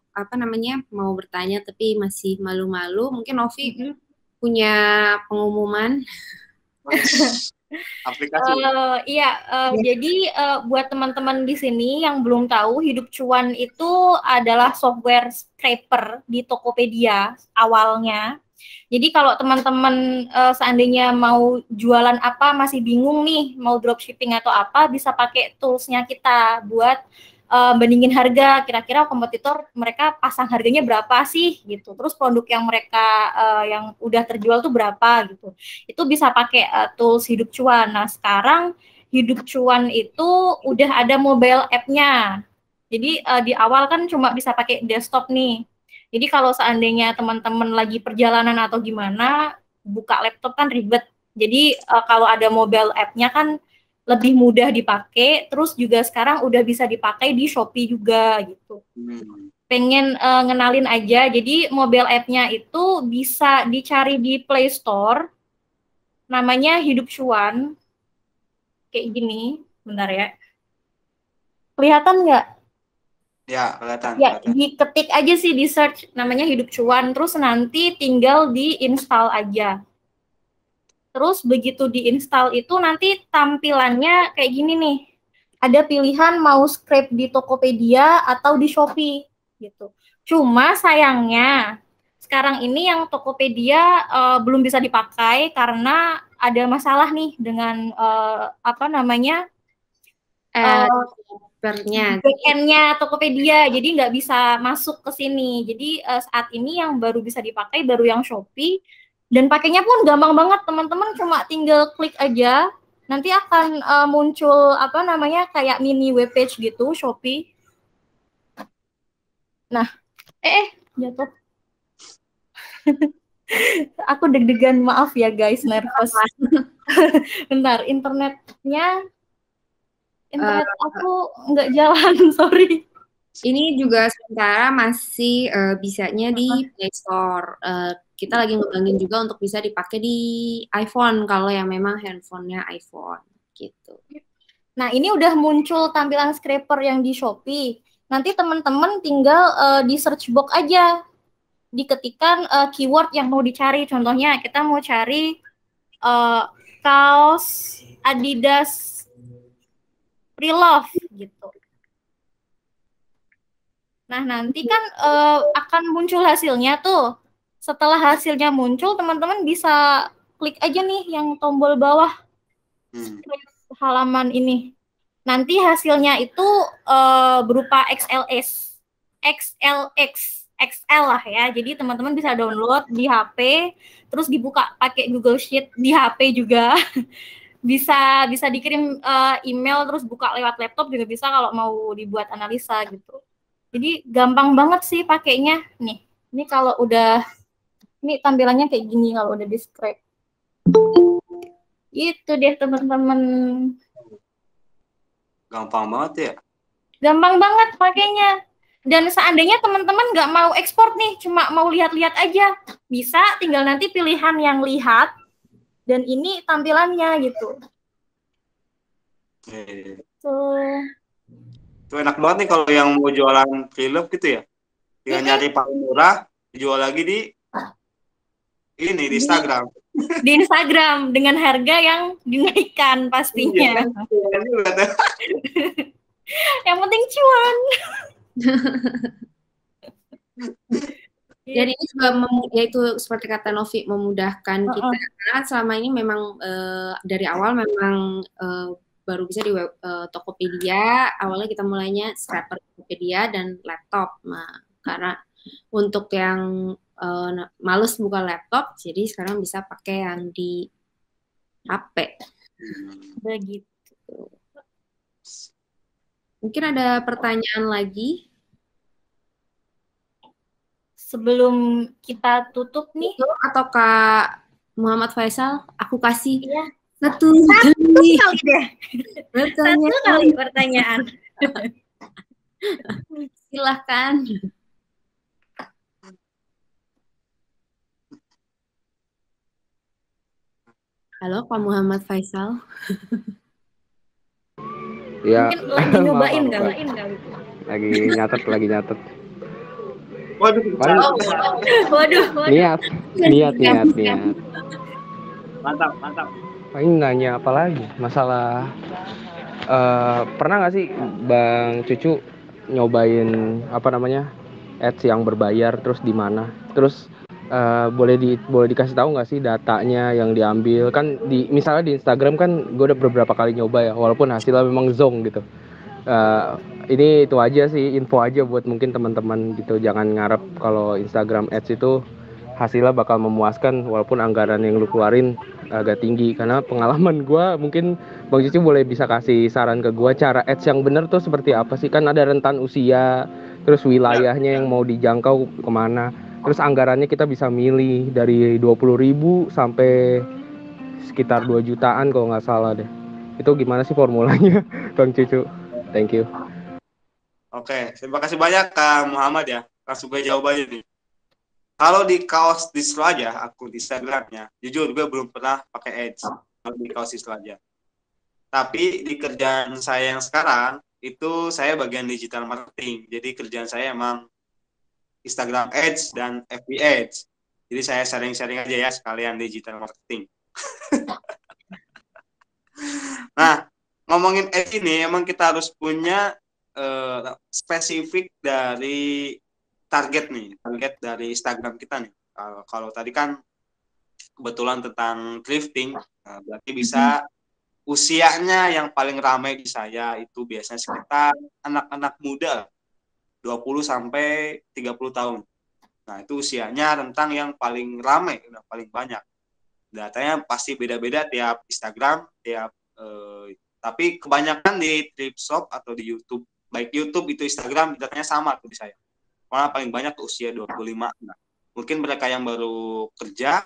mau bertanya tapi masih malu-malu, mungkin Novi punya pengumuman. Aplikasi. Jadi buat teman-teman di sini yang belum tahu, Hidup Cuan itu adalah software scraper di Tokopedia awalnya. Jadi kalau teman-teman seandainya mau jualan apa, masih bingung nih mau dropshipping atau apa, bisa pakai toolsnya kita buat bandingin harga, kira-kira kompetitor mereka pasang harganya berapa sih gitu. Terus produk yang mereka yang udah terjual tuh berapa gitu. Itu bisa pakai tools Hidup Cuan. Nah, sekarang Hidup Cuan itu udah ada mobile app-nya. Jadi di awal kan cuma bisa pakai desktop nih. Jadi kalau seandainya teman-teman lagi perjalanan atau gimana, buka laptop kan ribet. Jadi kalau ada mobile app-nya kan lebih mudah dipakai, terus juga sekarang udah bisa dipakai di Shopee juga gitu. Pengen ngenalin aja, jadi mobile app-nya itu bisa dicari di Play Store, namanya Hidup Cuan, kayak gini, bentar ya. Kelihatan nggak? Ya, kelihatan. Ya, diketik aja sih di search, namanya Hidup Cuan, terus nanti tinggal di-install aja. Terus begitu diinstal itu nanti tampilannya kayak gini nih. Ada pilihan mau scrape di Tokopedia atau di Shopee gitu. Cuma sayangnya sekarang ini yang Tokopedia belum bisa dipakai karena ada masalah nih dengan backend-nya Tokopedia, jadi nggak bisa masuk ke sini. Jadi saat ini yang baru bisa dipakai baru yang Shopee. Dan pakainya pun gampang banget, teman-teman, cuma tinggal klik aja, nanti akan muncul kayak mini webpage gitu, Shopee. Nah, jatuh. Aku deg-degan, maaf ya guys, nervous. Bentar, internet aku nggak jalan, sorry. Ini juga sementara masih bisanya di Play Store. Kita lagi ngembangin juga untuk bisa dipakai di iPhone kalau yang memang handphonenya iPhone gitu. Nah, ini udah muncul tampilan scraper yang di Shopee. Nanti teman-teman tinggal di search box aja, diketikkan keyword yang mau dicari. Contohnya kita mau cari kaos Adidas Pre-Love gitu. Nah, nanti kan akan muncul hasilnya tuh. Setelah hasilnya muncul, teman-teman bisa klik aja nih yang tombol bawah halaman ini. Nanti hasilnya itu berupa XL lah ya. Jadi teman-teman bisa download di HP, terus dibuka pakai Google Sheet di HP juga. bisa dikirim email, terus buka lewat laptop juga bisa kalau mau dibuat analisa gitu. Jadi gampang banget sih pakainya. Nih, ini kalau udah, ini tampilannya kayak gini kalau udah di-scrape. Itu deh teman-teman. Gampang banget ya? Gampang banget pakainya. Dan seandainya teman-teman nggak mau ekspor nih, cuma mau lihat-lihat aja, bisa tinggal nanti pilihan yang lihat, dan ini tampilannya gitu. Itu enak banget nih kalau yang mau jualan film gitu ya. Tinggal nyari paling murah, dijual lagi di Instagram. Di Instagram dengan harga yang dinaikkan pastinya. Yang penting cuan. Jadi ini juga yaitu seperti kata Novi, memudahkan kita karena selama ini memang dari awal memang baru bisa di Tokopedia. Awalnya kita mulainya scraper Tokopedia dan laptop. Nah, karena untuk yang males buka laptop, jadi sekarang bisa pakai yang di HP. Begitu. Mungkin ada pertanyaan lagi? Sebelum kita tutup nih. Atau Kak Muhammad Faisal, aku kasih satu kali deh. Satu kali pertanyaan. Silahkan. Halo Pak Muhammad Faisal. Ya. Mungkin lagi nyobain kali. Lagi nyatet. Waduh. Niat. Mantap. Paling nanya apa lagi? Masalah pernah nggak sih Bang Cucu nyobain ads yang berbayar, terus di mana? Terus boleh dikasih tahu nggak sih datanya yang diambil? Kan misalnya di Instagram kan gue udah beberapa kali nyoba ya, walaupun hasilnya memang zonk gitu. Ini itu aja sih, info aja buat mungkin teman-teman gitu. Jangan ngarep kalau Instagram ads itu hasilnya bakal memuaskan walaupun anggaran yang lu keluarin agak tinggi. Karena pengalaman gue, mungkin Bang Cici boleh bisa kasih saran ke gue cara ads yang bener tuh seperti apa sih? Kan ada rentan usia, terus wilayahnya yang mau dijangkau kemana, terus anggarannya kita bisa milih dari 20.000 sampai sekitar 2 jutaan kalau nggak salah deh. Itu gimana sih formulanya, Bang Cucu? Thank you. Oke, terima kasih banyak Kak Muhammad ya. Langsung gue jawabannya nih. Kalau di kaos distro aja, akun Instagramnya, jujur gue belum pernah pakai ads kalau di kaos distro aja. Tapi di kerjaan saya yang sekarang, itu saya bagian digital marketing. Jadi kerjaan saya emang Instagram ads dan FB ads. Jadi saya sharing-sharing aja ya sekalian digital marketing. Nah, ngomongin ads ini emang kita harus punya spesifik dari target dari Instagram kita nih. Kalau tadi kan kebetulan tentang thrifting, berarti bisa usianya yang paling ramai di saya itu biasanya sekitar anak-anak muda 20 sampai 30 tahun. Nah, itu usianya rentang yang paling ramai, yang paling banyak. Datanya pasti beda-beda tiap Instagram, tapi kebanyakan di thrift shop atau di YouTube, baik YouTube itu Instagram, datanya sama tuh di saya. Karena paling banyak tuh usia 25. Nah, mungkin mereka yang baru kerja,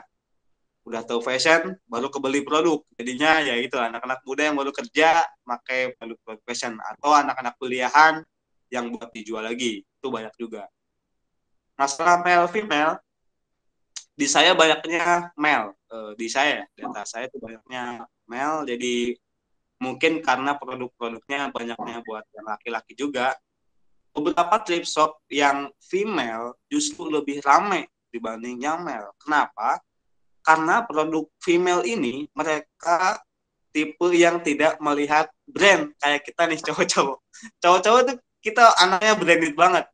udah tahu fashion, baru kebeli produk. Jadinya ya itu anak-anak muda yang baru kerja, pakai produk fashion. Atau anak-anak kuliahan yang buat dijual lagi. Itu banyak juga. Masalah male female, di saya banyaknya male. Di saya, data saya itu banyaknya male. Jadi mungkin karena produk-produknya banyaknya buat yang laki-laki juga. Beberapa thrift shop yang female justru lebih ramai dibanding yang male. Kenapa? Karena produk female ini mereka tipe yang tidak melihat brand kayak kita nih cowok-cowok. Cowok-cowok itu kita anaknya branded banget.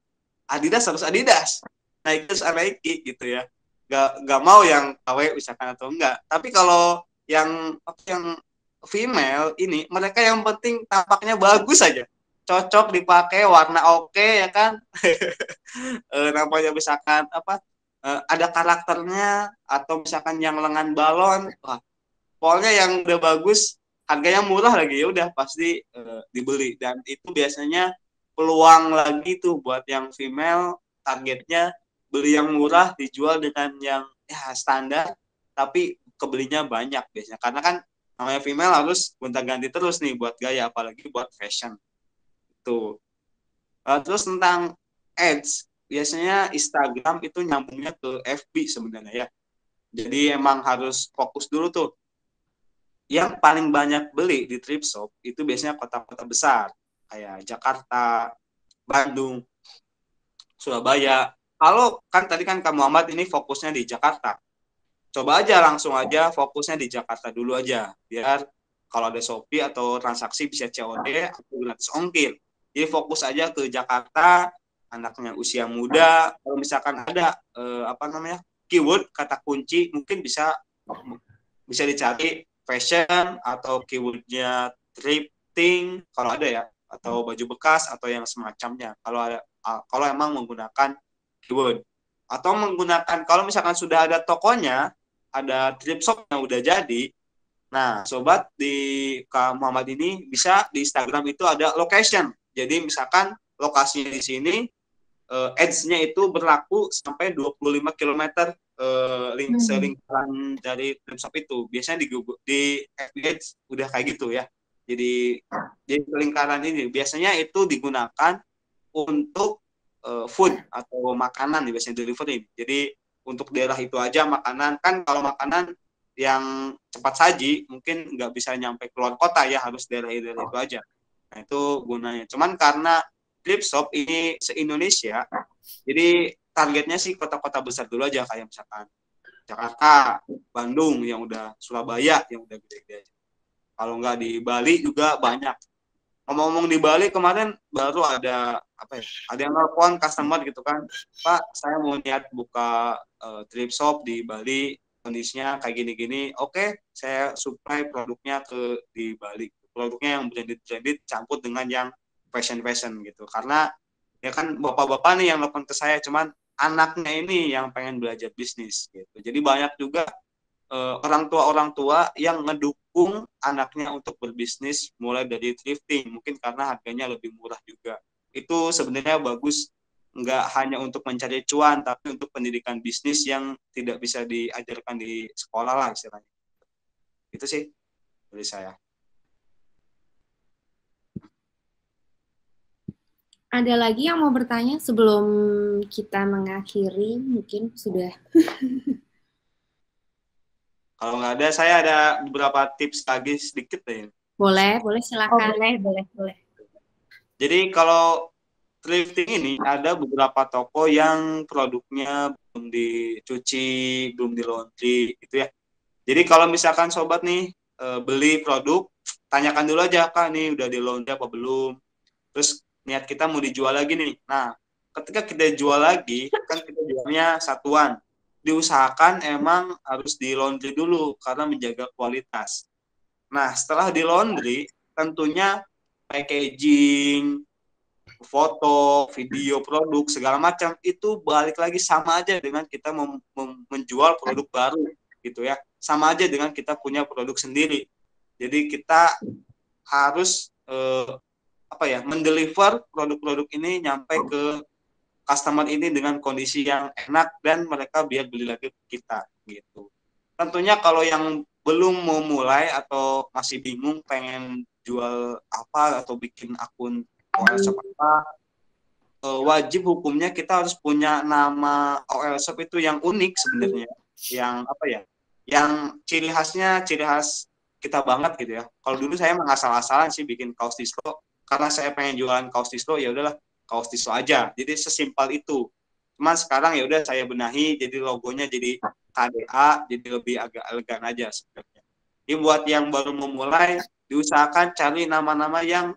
Adidas harus Adidas, Nike harus Nike gitu ya. Gak mau yang KW misalkan atau enggak. Tapi kalau yang female ini mereka yang penting tampaknya bagus aja. Cocok dipakai, warna oke ya kan. Namanya misalkan ada karakternya atau misalkan yang lengan balon, wah, pokoknya yang udah bagus, harganya murah lagi ya udah pasti dibeli. Dan itu biasanya peluang lagi tuh buat yang female, targetnya beli yang murah dijual dengan yang ya standar tapi kebelinya banyak biasanya, karena kan namanya female harus gonta-ganti terus nih buat gaya, apalagi buat fashion. Tuh. Terus tentang ads, biasanya Instagram itu nyambungnya ke FB sebenarnya ya. Jadi emang harus fokus dulu tuh. Yang paling banyak beli di thrift shop itu biasanya kota-kota besar kayak Jakarta, Bandung, Surabaya. Kalau kan tadi kan Kak Muhammad ini fokusnya di Jakarta. Coba aja langsung aja fokusnya di Jakarta dulu aja. Biar kalau ada Shopee atau transaksi bisa COD atau gratis ongkir. Jadi fokus aja ke Jakarta, anaknya usia muda. Kalau misalkan ada keyword kata kunci, mungkin bisa dicari fashion atau keywordnya thrifting kalau ada ya, atau baju bekas atau yang semacamnya. Kalau emang menggunakan keyword atau menggunakan, kalau misalkan sudah ada tokonya, ada thrift shop yang udah jadi. Nah, sobat di Kak Muhammad ini bisa di Instagram itu ada location. Jadi misalkan lokasinya di sini, ads-nya itu berlaku sampai 25 km selingkaran dari thrift shop itu. Biasanya di FB Ads udah kayak gitu ya. Jadi lingkaran ini biasanya itu digunakan untuk food atau makanan, biasanya delivery. Jadi untuk daerah itu aja makanan, kan kalau makanan yang cepat saji mungkin nggak bisa nyampe keluar kota ya, harus daerah itu aja. Nah itu gunanya. Cuman karena thrift shop ini se-Indonesia, jadi targetnya sih kota-kota besar dulu aja, kayak misalkan Jakarta, Bandung yang udah, Surabaya yang udah gede-gede aja. Kalau nggak di Bali juga banyak. Ngomong-ngomong di Bali kemarin baru ada ada yang nelfon customer gitu kan, Pak saya mau niat buka thrift shop di Bali, kondisinya kayak gini-gini. Oke, saya supply produknya di Bali, produknya yang branded campur dengan yang fashion gitu, karena ya kan bapak-bapak nih yang nelfon ke saya, cuman anaknya ini yang pengen belajar bisnis gitu. Jadi banyak juga orang tua yang ngedukung anaknya untuk berbisnis mulai dari thrifting, mungkin karena harganya lebih murah juga. Itu sebenarnya bagus, nggak hanya untuk mencari cuan, tapi untuk pendidikan bisnis yang tidak bisa diajarkan di sekolah lah istilahnya. Itu sih dari saya. Ada lagi yang mau bertanya sebelum kita mengakhiri? Mungkin sudah. Kalau nggak ada, saya ada beberapa tips lagi sedikit deh. Boleh Oh, silakan. boleh. Jadi kalau thrifting ini ada beberapa toko yang produknya belum dicuci, belum di laundry gitu ya. Jadi kalau misalkan sobat nih beli produk, tanyakan dulu aja, Kak nih udah di laundry apa belum. Terus niat kita mau dijual lagi nih. Nah, ketika kita jual lagi, kan kita jualnya satuan. Diusahakan emang harus di laundry dulu karena menjaga kualitas. Nah, setelah di laundry, tentunya packaging, foto, video, produk, segala macam itu balik lagi sama aja dengan kita menjual produk baru gitu ya. Sama aja dengan kita punya produk sendiri. Jadi kita harus mendeliver produk-produk ini nyampe ke customer ini dengan kondisi yang enak dan mereka biar beli lagi ke kita gitu. Tentunya kalau yang belum mau mulai atau masih bingung pengen jual apa atau bikin akun OL shop apa, wajib hukumnya kita harus punya nama OL shop itu yang unik sebenarnya, yang yang ciri khas kita banget gitu ya. Kalau dulu saya emang asal-asalan sih bikin kaos distro, karena saya pengen jualan kaos distro, ya udahlah kaos distro aja. Jadi sesimpel itu. Cuman sekarang ya udah saya benahi jadi logonya jadi KDA, jadi lebih agak elegan aja sebenarnya. Jadi buat yang baru memulai, diusahakan cari nama-nama yang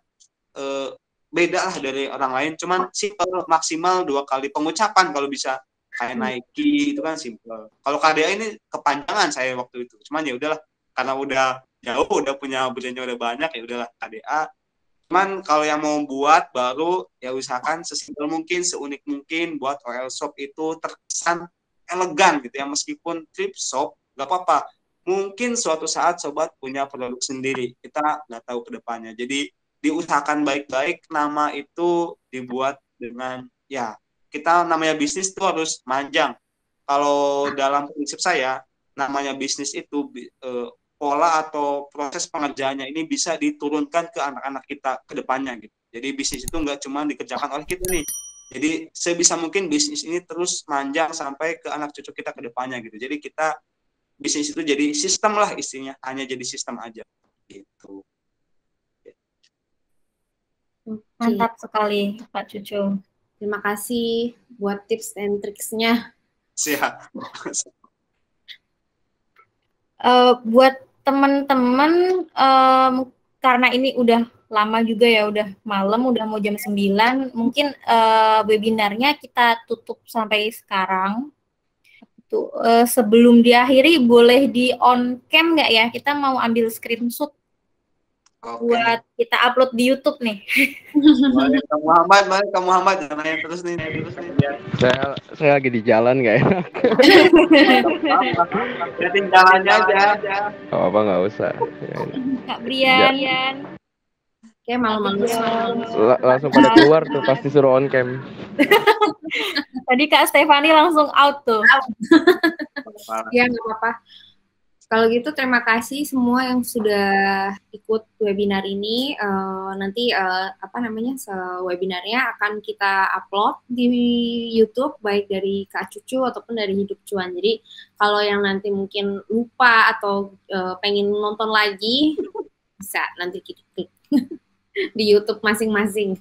beda lah dari orang lain, cuman simple, maksimal 2 kali pengucapan kalau bisa. Kayak Nike itu kan simple. Kalau KDA ini kepanjangan saya waktu itu. Cuman ya udahlah, karena udah jauh, udah punya brandnya udah banyak, ya udahlah KDA. Cuman kalau yang mau buat baru, ya usahakan sesimpel mungkin, seunik mungkin, buat OL shop itu terkesan elegan gitu ya. Meskipun thrift shop, nggak apa-apa. Mungkin suatu saat sobat punya produk sendiri, kita nggak tahu ke depannya. Jadi diusahakan baik-baik nama itu dibuat dengan, ya kita namanya bisnis itu harus manjang. Kalau dalam prinsip saya, namanya bisnis itu pola atau proses pengerjaannya ini bisa diturunkan ke anak-anak kita ke depannya gitu. Jadi bisnis itu nggak cuma dikerjakan oleh kita nih. Jadi sebisa mungkin bisnis ini terus manjang sampai ke anak cucu kita ke depannya gitu. Jadi kita bisnis itu jadi sistem lah istilahnya, hanya jadi sistem aja gitu. Mantap sekali Pak Cucu. Terima kasih buat tips and triksnya. Siap. Buat teman-teman, karena ini udah lama juga ya, udah malam, udah mau jam 9, mungkin webinarnya kita tutup sampai sekarang. Sebelum diakhiri, boleh di on cam nggak ya? Kita mau ambil screenshot buat kita upload di YouTube nih. Boleh, Kak Muhammad, jangan nanya terus nih. Saya lagi di jalan nggak enak. Jadi jalannya aja. Apa nggak usah. Kak Brian. Kayak malu-malu. Langsung pada keluar tuh pasti suruh on cam. Tadi Kak Stefani langsung out tuh. Ya nggak apa-apa. Kalau gitu terima kasih semua yang sudah ikut webinar ini. Nanti webinarnya akan kita upload di YouTube baik dari Kak Cucu ataupun dari Hidup Cuan. Jadi kalau yang nanti mungkin lupa atau pengen nonton lagi bisa nanti kita klik di YouTube masing-masing.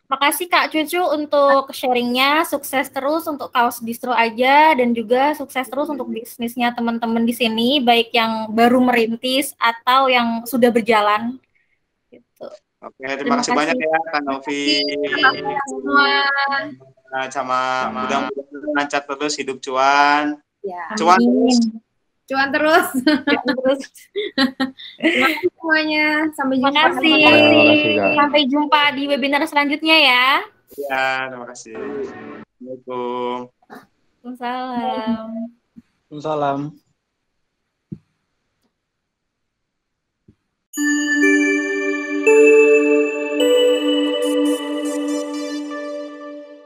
Makasih Kak Cucu untuk sharingnya, sukses terus untuk kaos distro aja dan juga sukses terus untuk bisnisnya teman-teman di sini, baik yang baru merintis atau yang sudah berjalan. Gitu. Oke, terima kasih banyak ya Kak Novi. Semua. Sama mudah-mudahan lancar terus Hidup Cuan. Ya. Cuan terus. Cuan terus. Terima kasih semuanya. Sampai jumpa. Terima kasih. Sampai jumpa di webinar selanjutnya ya. Ya, terima kasih. Assalamualaikum. Waalaikumsalam. Waalaikumsalam.